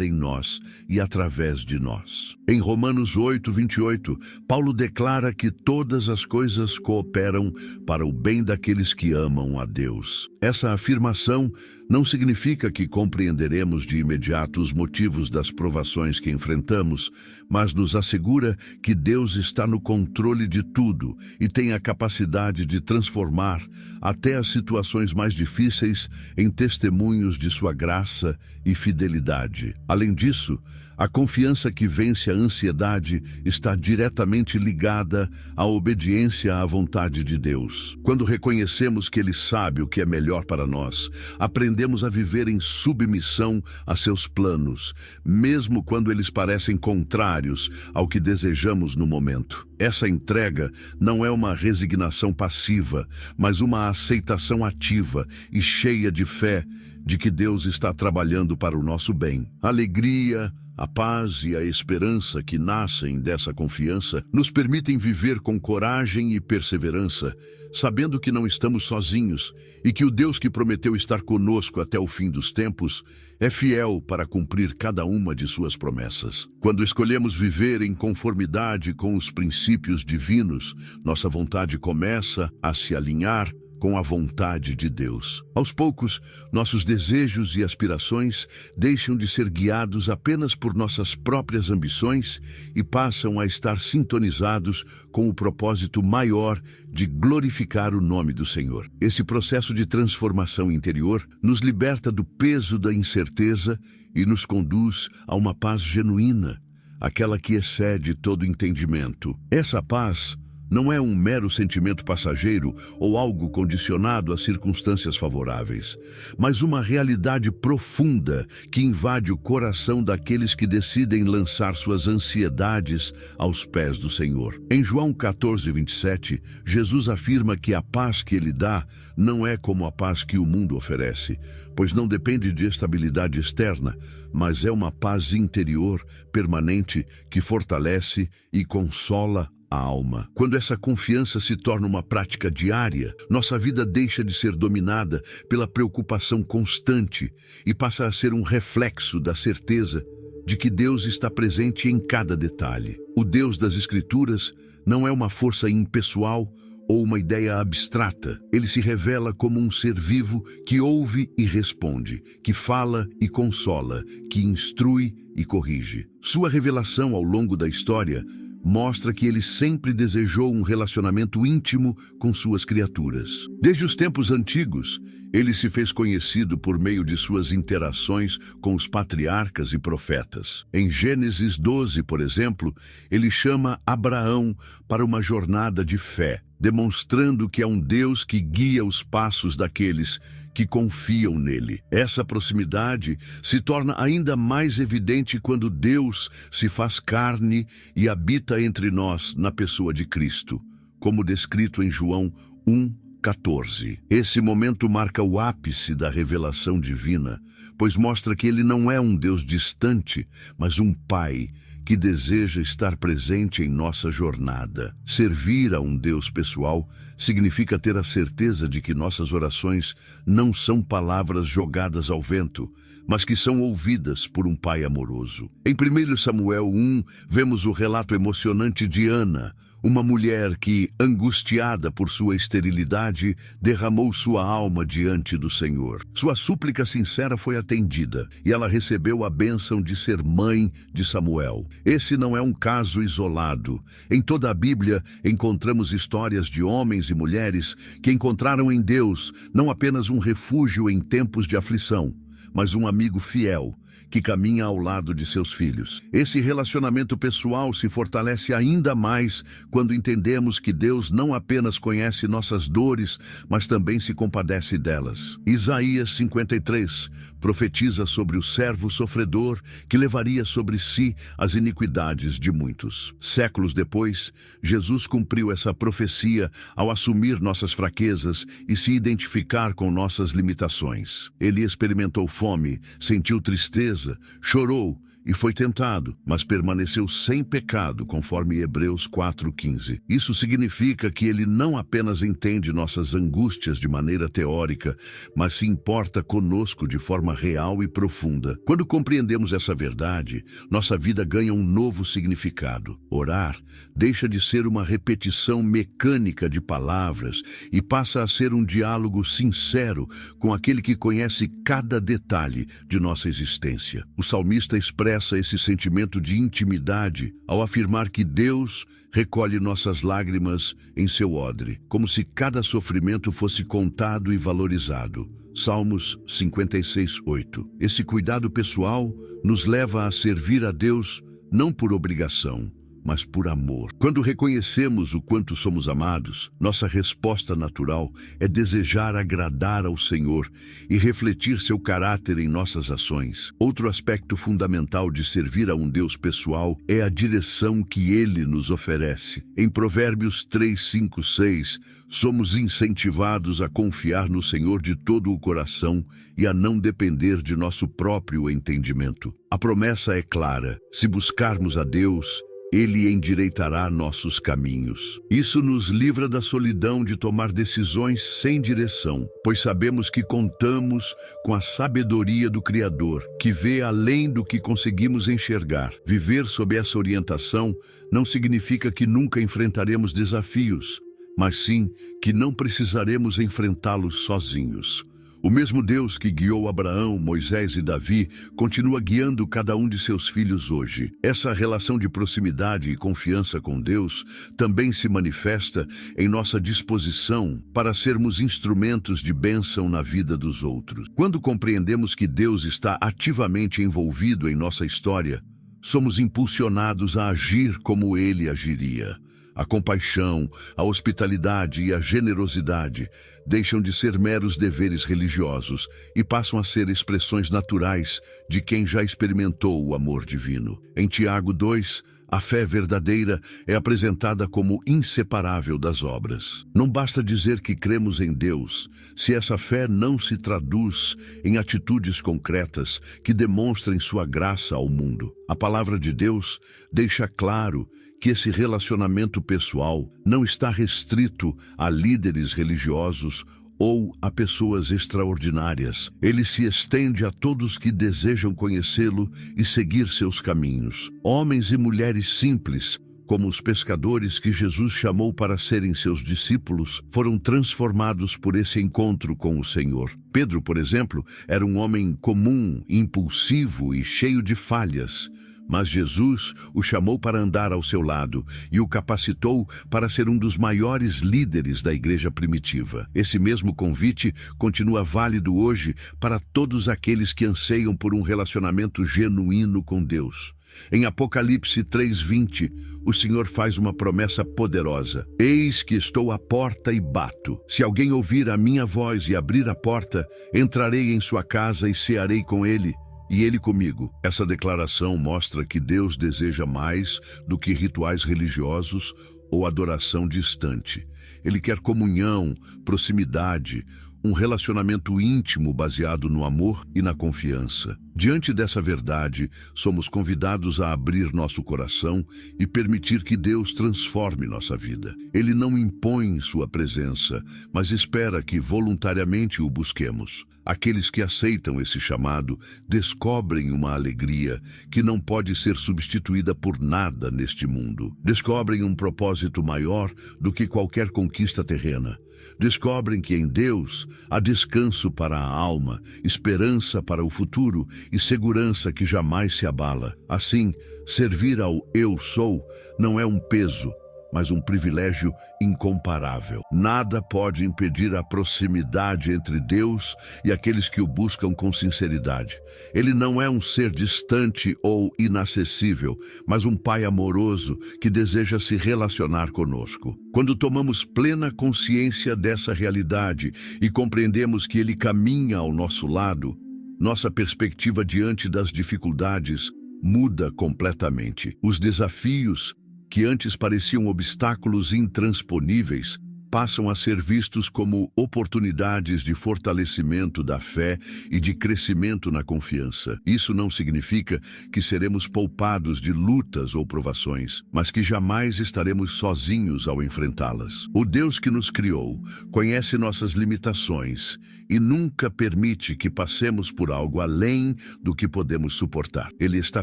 em nós e através de nós. Em Romanos 8:28, Paulo declara que todas as coisas cooperam para o bem daqueles que amam a Deus. Essa afirmação não significa que compreenderemos de imediato os motivos das provações que enfrentamos, mas nos assegura que Deus está no controle de tudo e tem a capacidade de transformar até as situações mais difíceis em testemunhos de sua graça e fidelidade. Além disso, a confiança que vence a ansiedade está diretamente ligada à obediência à vontade de Deus. Quando reconhecemos que Ele sabe o que é melhor para nós, aprendemos a viver em submissão a seus planos, mesmo quando eles parecem contrários ao que desejamos no momento. Essa entrega não é uma resignação passiva, mas uma aceitação ativa e cheia de fé de que Deus está trabalhando para o nosso bem. Alegria, a paz e a esperança que nascem dessa confiança nos permitem viver com coragem e perseverança, sabendo que não estamos sozinhos e que o Deus que prometeu estar conosco até o fim dos tempos é fiel para cumprir cada uma de suas promessas. Quando escolhemos viver em conformidade com os princípios divinos, nossa vontade começa a se alinhar com a vontade de Deus. Aos poucos, nossos desejos e aspirações deixam de ser guiados apenas por nossas próprias ambições e passam a estar sintonizados com o propósito maior de glorificar o nome do Senhor. Esse processo de transformação interior nos liberta do peso da incerteza e nos conduz a uma paz genuína, aquela que excede todo entendimento. Essa paz não é um mero sentimento passageiro ou algo condicionado a circunstâncias favoráveis, mas uma realidade profunda que invade o coração daqueles que decidem lançar suas ansiedades aos pés do Senhor. Em João 14:27, Jesus afirma que a paz que Ele dá não é como a paz que o mundo oferece, pois não depende de estabilidade externa, mas é uma paz interior, permanente, que fortalece e consola a alma. Quando essa confiança se torna uma prática diária, nossa vida deixa de ser dominada pela preocupação constante e passa a ser um reflexo da certeza de que Deus está presente em cada detalhe. O Deus das Escrituras não é uma força impessoal ou uma ideia abstrata. Ele se revela como um ser vivo que ouve e responde, que fala e consola, que instrui e corrige. Sua revelação ao longo da história mostra que Ele sempre desejou um relacionamento íntimo com suas criaturas. Desde os tempos antigos, Ele se fez conhecido por meio de suas interações com os patriarcas e profetas. Em Gênesis 12, por exemplo, Ele chama Abraão para uma jornada de fé, demonstrando que é um Deus que guia os passos daqueles que confiam nele. Essa proximidade se torna ainda mais evidente quando Deus se faz carne e habita entre nós na pessoa de Cristo, como descrito em João 1:14. Esse momento marca o ápice da revelação divina, pois mostra que Ele não é um Deus distante, mas um Pai que deseja estar presente em nossa jornada. Servir a um Deus pessoal significa ter a certeza de que nossas orações não são palavras jogadas ao vento, mas que são ouvidas por um Pai amoroso. Em 1 Samuel 1, vemos o relato emocionante de Ana, uma mulher que, angustiada por sua esterilidade, derramou sua alma diante do Senhor. Sua súplica sincera foi atendida e ela recebeu a bênção de ser mãe de Samuel. Esse não é um caso isolado. Em toda a Bíblia, encontramos histórias de homens e mulheres que encontraram em Deus não apenas um refúgio em tempos de aflição, mas um amigo fiel que caminha ao lado de seus filhos. Esse relacionamento pessoal se fortalece ainda mais quando entendemos que Deus não apenas conhece nossas dores, mas também se compadece delas. Isaías 53 profetiza sobre o servo sofredor que levaria sobre si as iniquidades de muitos. Séculos depois, Jesus cumpriu essa profecia ao assumir nossas fraquezas e se identificar com nossas limitações. Ele experimentou fome, sentiu tristeza, chorou e foi tentado, mas permaneceu sem pecado, conforme Hebreus 4:15. Isso significa que ele não apenas entende nossas angústias de maneira teórica, mas se importa conosco de forma real e profunda. Quando compreendemos essa verdade, nossa vida ganha um novo significado. Orar deixa de ser uma repetição mecânica de palavras e passa a ser um diálogo sincero com aquele que conhece cada detalhe de nossa existência. O salmista expressa esse sentimento de intimidade ao afirmar que Deus recolhe nossas lágrimas em seu odre, como se cada sofrimento fosse contado e valorizado. Salmos 56:8. Esse cuidado pessoal nos leva a servir a Deus não por obrigação, mas por amor. Quando reconhecemos o quanto somos amados, nossa resposta natural é desejar agradar ao Senhor e refletir seu caráter em nossas ações. Outro aspecto fundamental de servir a um Deus pessoal é a direção que Ele nos oferece. Em Provérbios 3:5-6, somos incentivados a confiar no Senhor de todo o coração e a não depender de nosso próprio entendimento. A promessa é clara: se buscarmos a Deus, Ele endireitará nossos caminhos. Isso nos livra da solidão de tomar decisões sem direção, pois sabemos que contamos com a sabedoria do Criador, que vê além do que conseguimos enxergar. Viver sob essa orientação não significa que nunca enfrentaremos desafios, mas sim que não precisaremos enfrentá-los sozinhos. O mesmo Deus que guiou Abraão, Moisés e Davi continua guiando cada um de seus filhos hoje. Essa relação de proximidade e confiança com Deus também se manifesta em nossa disposição para sermos instrumentos de bênção na vida dos outros. Quando compreendemos que Deus está ativamente envolvido em nossa história, somos impulsionados a agir como Ele agiria. A compaixão, a hospitalidade e a generosidade deixam de ser meros deveres religiosos e passam a ser expressões naturais de quem já experimentou o amor divino. Em Tiago 2, a fé verdadeira é apresentada como inseparável das obras. Não basta dizer que cremos em Deus, se essa fé não se traduz em atitudes concretas que demonstrem sua graça ao mundo. A palavra de Deus deixa claro que esse relacionamento pessoal não está restrito a líderes religiosos ou a pessoas extraordinárias. Ele se estende a todos que desejam conhecê-lo e seguir seus caminhos. Homens e mulheres simples, como os pescadores que Jesus chamou para serem seus discípulos, foram transformados por esse encontro com o Senhor. Pedro, por exemplo, era um homem comum, impulsivo e cheio de falhas. Mas Jesus o chamou para andar ao seu lado e o capacitou para ser um dos maiores líderes da igreja primitiva. Esse mesmo convite continua válido hoje para todos aqueles que anseiam por um relacionamento genuíno com Deus. Em Apocalipse 3:20, o Senhor faz uma promessa poderosa: eis que estou à porta e bato. Se alguém ouvir a minha voz e abrir a porta, entrarei em sua casa e cearei com ele, e ele comigo. Essa declaração mostra que Deus deseja mais do que rituais religiosos ou adoração distante. Ele quer comunhão, proximidade, um relacionamento íntimo baseado no amor e na confiança. Diante dessa verdade, somos convidados a abrir nosso coração e permitir que Deus transforme nossa vida. Ele não impõe sua presença, mas espera que voluntariamente o busquemos. Aqueles que aceitam esse chamado descobrem uma alegria que não pode ser substituída por nada neste mundo. Descobrem um propósito maior do que qualquer conquista terrena. Descobrem que em Deus há descanso para a alma, esperança para o futuro e segurança que jamais se abala. Assim, servir ao Eu Sou não é um peso, mas um privilégio incomparável. Nada pode impedir a proximidade entre Deus e aqueles que o buscam com sinceridade. Ele não é um ser distante ou inacessível, mas um Pai amoroso que deseja se relacionar conosco. Quando tomamos plena consciência dessa realidade e compreendemos que Ele caminha ao nosso lado, nossa perspectiva diante das dificuldades muda completamente. Os desafios, que antes pareciam obstáculos intransponíveis, passam a ser vistos como oportunidades de fortalecimento da fé e de crescimento na confiança. Isso não significa que seremos poupados de lutas ou provações, mas que jamais estaremos sozinhos ao enfrentá-las. O Deus que nos criou conhece nossas limitações e nunca permite que passemos por algo além do que podemos suportar. Ele está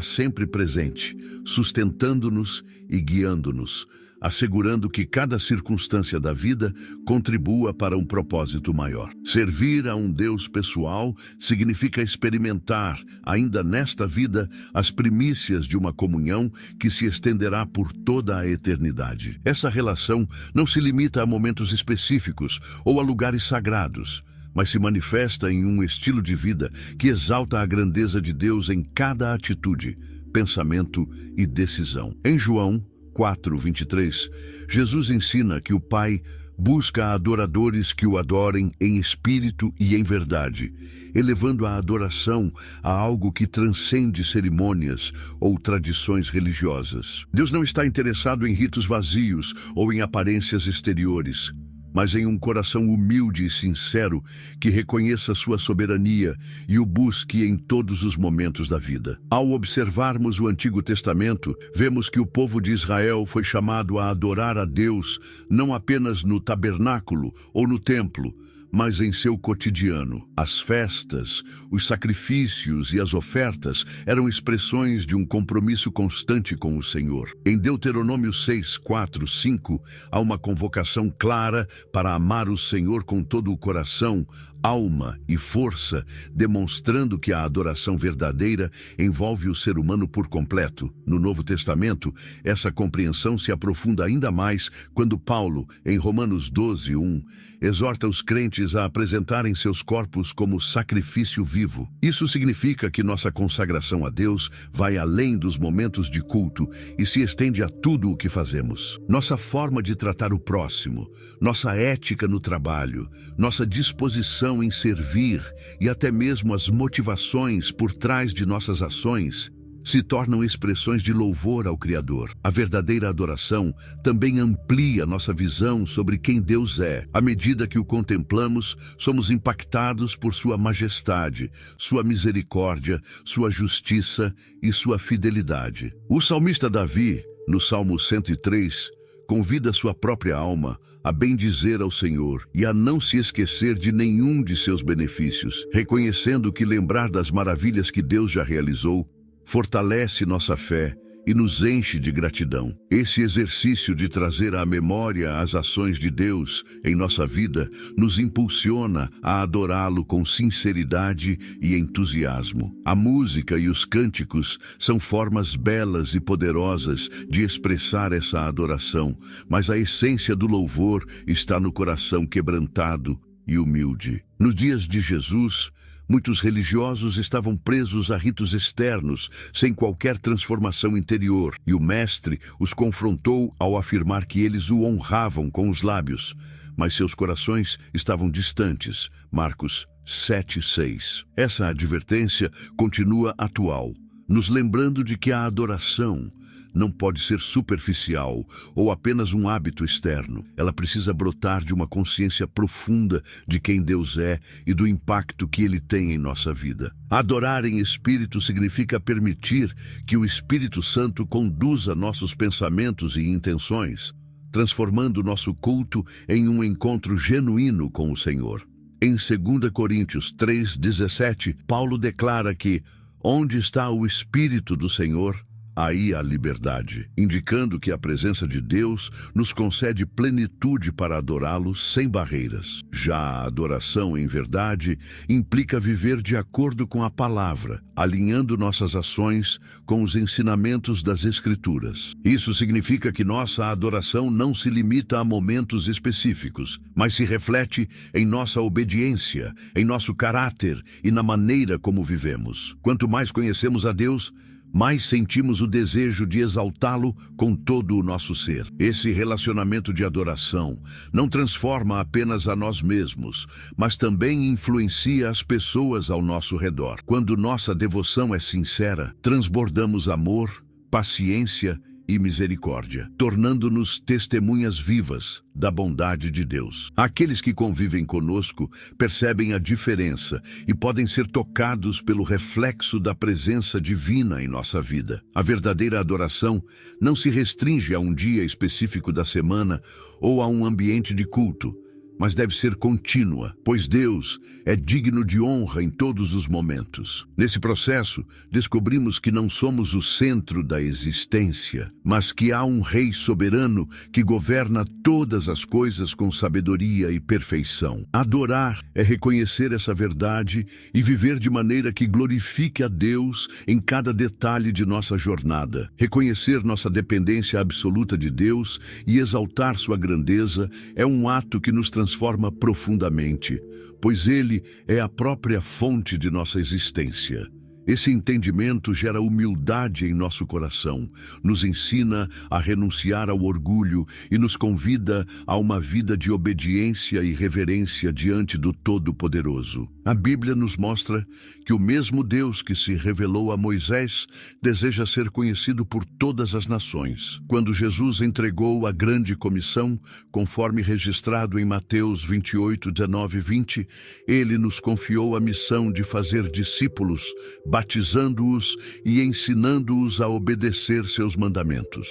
sempre presente, sustentando-nos e guiando-nos, assegurando que cada circunstância da vida contribua para um propósito maior. Servir a um Deus pessoal significa experimentar, ainda nesta vida, as primícias de uma comunhão que se estenderá por toda a eternidade. Essa relação não se limita a momentos específicos ou a lugares sagrados, mas se manifesta em um estilo de vida que exalta a grandeza de Deus em cada atitude, pensamento e decisão. Em João 4:23, Jesus ensina que o Pai busca adoradores que o adorem em espírito e em verdade, elevando a adoração a algo que transcende cerimônias ou tradições religiosas. Deus não está interessado em ritos vazios ou em aparências exteriores, mas em um coração humilde e sincero que reconheça sua soberania e o busque em todos os momentos da vida. Ao observarmos o Antigo Testamento, vemos que o povo de Israel foi chamado a adorar a Deus não apenas no tabernáculo ou no templo, mas em seu cotidiano. As festas, os sacrifícios e as ofertas eram expressões de um compromisso constante com o Senhor. Em Deuteronômio 6, 4, 5, há uma convocação clara para amar o Senhor com todo o coração, alma e força, demonstrando que a adoração verdadeira envolve o ser humano por completo. No Novo Testamento, essa compreensão se aprofunda ainda mais quando Paulo, em Romanos 12:1, exorta os crentes a apresentarem seus corpos como sacrifício vivo. Isso significa que nossa consagração a Deus vai além dos momentos de culto e se estende a tudo o que fazemos. Nossa forma de tratar o próximo, nossa ética no trabalho, nossa disposição em servir e até mesmo as motivações por trás de nossas ações se tornam expressões de louvor ao Criador. A verdadeira adoração também amplia nossa visão sobre quem Deus é. À medida que o contemplamos, somos impactados por sua majestade, sua misericórdia, sua justiça e sua fidelidade. O salmista Davi, no Salmo 103, convida sua própria alma a bendizer ao Senhor e a não se esquecer de nenhum de seus benefícios, reconhecendo que lembrar das maravilhas que Deus já realizou fortalece nossa fé e nos enche de gratidão. Esse exercício de trazer à memória as ações de Deus em nossa vida nos impulsiona a adorá-lo com sinceridade e entusiasmo. A música e os cânticos são formas belas e poderosas de expressar essa adoração, mas a essência do louvor está no coração quebrantado e humilde. Nos dias de Jesus, muitos religiosos estavam presos a ritos externos, sem qualquer transformação interior, e o Mestre os confrontou ao afirmar que eles o honravam com os lábios, mas seus corações estavam distantes. Marcos 7:6. Essa advertência continua atual, nos lembrando de que a adoração não pode ser superficial ou apenas um hábito externo. Ela precisa brotar de uma consciência profunda de quem Deus é e do impacto que Ele tem em nossa vida. Adorar em espírito significa permitir que o Espírito Santo conduza nossos pensamentos e intenções, transformando nosso culto em um encontro genuíno com o Senhor. Em 2 Coríntios 3:17, Paulo declara que, onde está o Espírito do Senhor, aí a liberdade, indicando que a presença de Deus nos concede plenitude para adorá-lo sem barreiras. Já a adoração em verdade implica viver de acordo com a palavra, alinhando nossas ações com os ensinamentos das Escrituras. Isso significa que nossa adoração não se limita a momentos específicos, mas se reflete em nossa obediência, em nosso caráter e na maneira como vivemos. Quanto mais conhecemos a Deus, mais sentimos o desejo de exaltá-lo com todo o nosso ser. Esse relacionamento de adoração não transforma apenas a nós mesmos, mas também influencia as pessoas ao nosso redor. Quando nossa devoção é sincera, transbordamos amor, paciência e misericórdia, tornando-nos testemunhas vivas da bondade de Deus. Aqueles que convivem conosco percebem a diferença e podem ser tocados pelo reflexo da presença divina em nossa vida. A verdadeira adoração não se restringe a um dia específico da semana ou a um ambiente de culto, mas deve ser contínua, pois Deus é digno de honra em todos os momentos. Nesse processo, descobrimos que não somos o centro da existência, mas que há um Rei soberano que governa todas as coisas com sabedoria e perfeição. Adorar é reconhecer essa verdade e viver de maneira que glorifique a Deus em cada detalhe de nossa jornada. Reconhecer nossa dependência absoluta de Deus e exaltar sua grandeza é um ato que nos transforma profundamente, pois Ele é a própria fonte de nossa existência. Esse entendimento gera humildade em nosso coração, nos ensina a renunciar ao orgulho e nos convida a uma vida de obediência e reverência diante do Todo-Poderoso. A Bíblia nos mostra que o mesmo Deus que se revelou a Moisés deseja ser conhecido por todas as nações. Quando Jesus entregou a grande comissão, conforme registrado em Mateus 28, 19 e 20, ele nos confiou a missão de fazer discípulos, batizando-os e ensinando-os a obedecer seus mandamentos.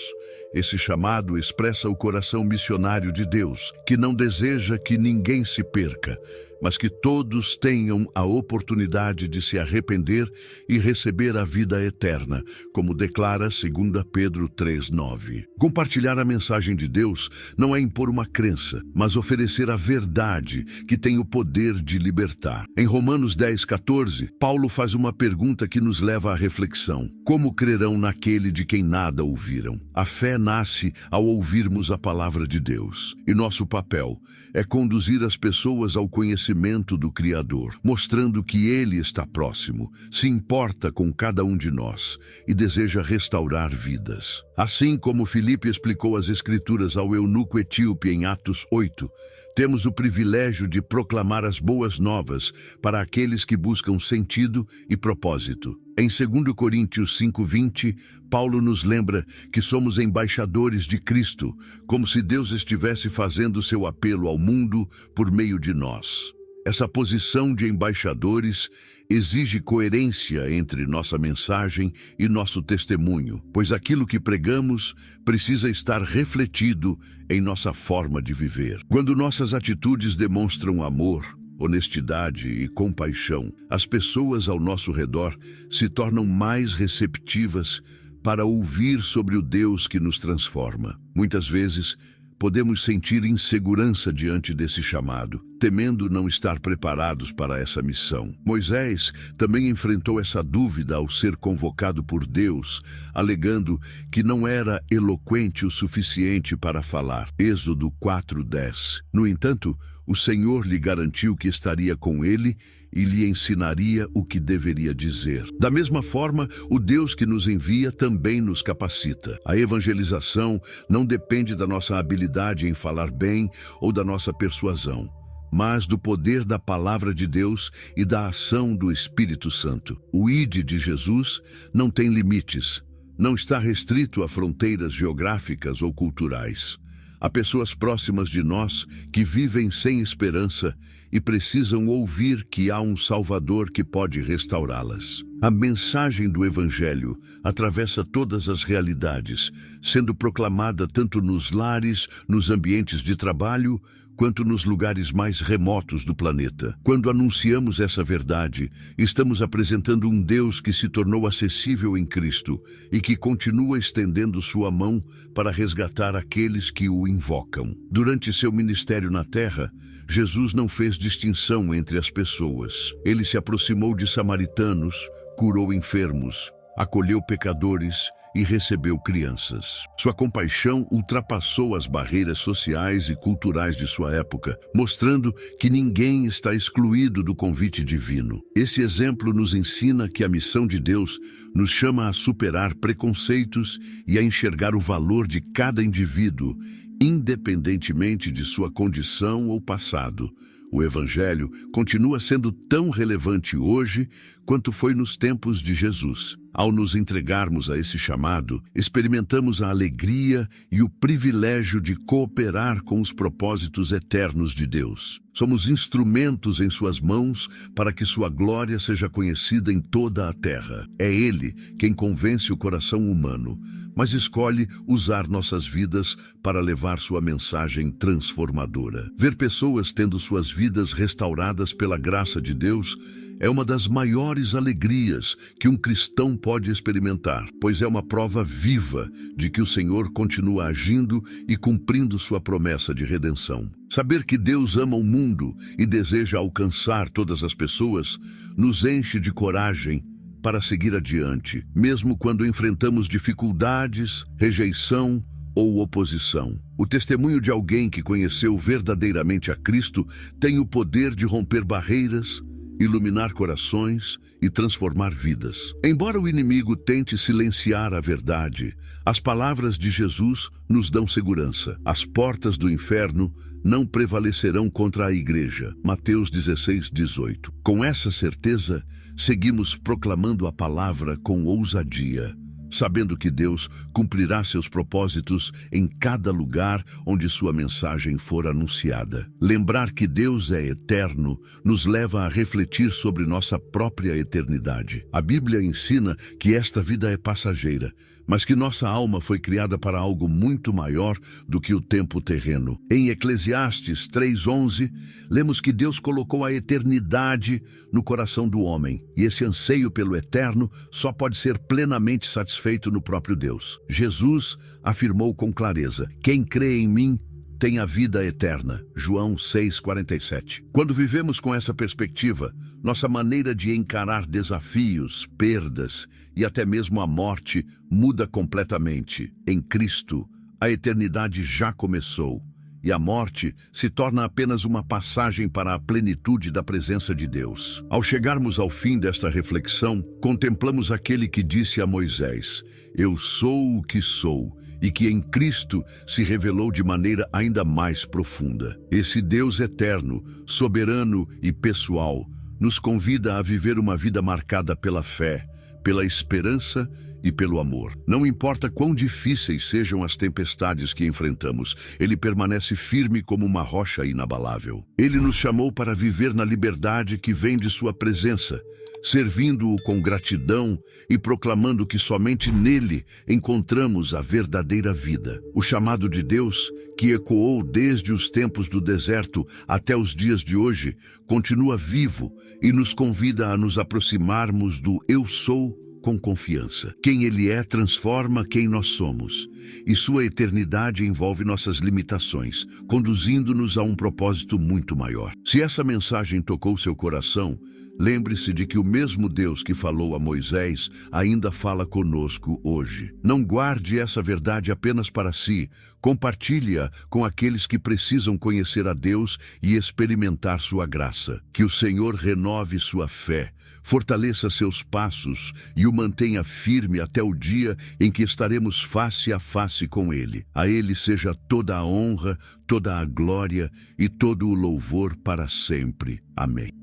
Esse chamado expressa o coração missionário de Deus, que não deseja que ninguém se perca, mas que todos tenham a oportunidade de se arrepender e receber a vida eterna, como declara 2 Pedro 3:9. Compartilhar a mensagem de Deus não é impor uma crença, mas oferecer a verdade que tem o poder de libertar. Em Romanos 10:14, Paulo faz uma pergunta que nos leva à reflexão: como crerão naquele de quem nada ouviram? A fé nasce ao ouvirmos a palavra de Deus, e nosso papel é conduzir as pessoas ao conhecimento do Criador, mostrando que Ele está próximo, se importa com cada um de nós e deseja restaurar vidas. Assim como Filipe explicou as Escrituras ao eunuco etíope em Atos 8, temos o privilégio de proclamar as boas novas para aqueles que buscam sentido e propósito. Em 2 Coríntios 5:20, Paulo nos lembra que somos embaixadores de Cristo, como se Deus estivesse fazendo seu apelo ao mundo por meio de nós. Essa posição de embaixadores exige coerência entre nossa mensagem e nosso testemunho, pois aquilo que pregamos precisa estar refletido em nossa forma de viver. Quando nossas atitudes demonstram amor, honestidade e compaixão, as pessoas ao nosso redor se tornam mais receptivas para ouvir sobre o Deus que nos transforma. Muitas vezes, podemos sentir insegurança diante desse chamado, temendo não estar preparados para essa missão. Moisés também enfrentou essa dúvida ao ser convocado por Deus, alegando que não era eloquente o suficiente para falar. Êxodo 4:10. No entanto, o Senhor lhe garantiu que estaria com ele e lhe ensinaria o que deveria dizer. Da mesma forma, o Deus que nos envia também nos capacita. A evangelização não depende da nossa habilidade em falar bem ou da nossa persuasão, mas do poder da palavra de Deus e da ação do Espírito Santo. O ID de Jesus não tem limites, não está restrito a fronteiras geográficas ou culturais. Há pessoas próximas de nós que vivem sem esperança e precisam ouvir que há um Salvador que pode restaurá-las. A mensagem do Evangelho atravessa todas as realidades, sendo proclamada tanto nos lares, nos ambientes de trabalho, quanto nos lugares mais remotos do planeta. Quando anunciamos essa verdade, estamos apresentando um Deus que se tornou acessível em Cristo e que continua estendendo sua mão para resgatar aqueles que o invocam. Durante seu ministério na Terra, Jesus não fez distinção entre as pessoas. Ele se aproximou de samaritanos, curou enfermos, acolheu pecadores e recebeu crianças. Sua compaixão ultrapassou as barreiras sociais e culturais de sua época, mostrando que ninguém está excluído do convite divino. Esse exemplo nos ensina que a missão de Deus nos chama a superar preconceitos e a enxergar o valor de cada indivíduo, independentemente de sua condição ou passado. O Evangelho continua sendo tão relevante hoje quanto foi nos tempos de Jesus. Ao nos entregarmos a esse chamado, experimentamos a alegria e o privilégio de cooperar com os propósitos eternos de Deus. Somos instrumentos em suas mãos para que sua glória seja conhecida em toda a terra. É Ele quem convence o coração humano, mas escolhe usar nossas vidas para levar sua mensagem transformadora. Ver pessoas tendo suas vidas restauradas pela graça de Deus é uma das maiores alegrias que um cristão pode experimentar, pois é uma prova viva de que o Senhor continua agindo e cumprindo sua promessa de redenção. Saber que Deus ama o mundo e deseja alcançar todas as pessoas nos enche de coragem para seguir adiante, mesmo quando enfrentamos dificuldades, rejeição ou oposição. O testemunho de alguém que conheceu verdadeiramente a Cristo tem o poder de romper barreiras, iluminar corações e transformar vidas. Embora o inimigo tente silenciar a verdade, as palavras de Jesus nos dão segurança. As portas do inferno não prevalecerão contra a igreja. Mateus 16:18. Com essa certeza, seguimos proclamando a palavra com ousadia, sabendo que Deus cumprirá seus propósitos em cada lugar onde sua mensagem for anunciada. Lembrar que Deus é eterno nos leva a refletir sobre nossa própria eternidade. A Bíblia ensina que esta vida é passageira, mas que nossa alma foi criada para algo muito maior do que o tempo terreno. Em Eclesiastes 3:11, lemos que Deus colocou a eternidade no coração do homem, e esse anseio pelo eterno só pode ser plenamente satisfeito no próprio Deus. Jesus afirmou com clareza: "Quem crê em mim tem a vida eterna." João 6:47. Quando vivemos com essa perspectiva, nossa maneira de encarar desafios, perdas e até mesmo a morte muda completamente. Em Cristo, a eternidade já começou, e a morte se torna apenas uma passagem para a plenitude da presença de Deus. Ao chegarmos ao fim desta reflexão, contemplamos aquele que disse a Moisés: "Eu sou o que sou", e que em Cristo se revelou de maneira ainda mais profunda. Esse Deus eterno, soberano e pessoal nos convida a viver uma vida marcada pela fé, pela esperança e pelo amor. Não importa quão difíceis sejam as tempestades que enfrentamos, Ele permanece firme como uma rocha inabalável. Ele nos chamou para viver na liberdade que vem de sua presença, servindo-o com gratidão e proclamando que somente nele encontramos a verdadeira vida. O chamado de Deus, que ecoou desde os tempos do deserto até os dias de hoje, continua vivo e nos convida a nos aproximarmos do Eu Sou com confiança. Quem Ele é transforma quem nós somos, e sua eternidade envolve nossas limitações, conduzindo-nos a um propósito muito maior. Se essa mensagem tocou seu coração, lembre-se de que o mesmo Deus que falou a Moisés ainda fala conosco hoje. Não guarde essa verdade apenas para si, compartilhe-a com aqueles que precisam conhecer a Deus e experimentar sua graça. Que o Senhor renove sua fé, fortaleça seus passos e o mantenha firme até o dia em que estaremos face a face com Ele. A Ele seja toda a honra, toda a glória e todo o louvor para sempre. Amém.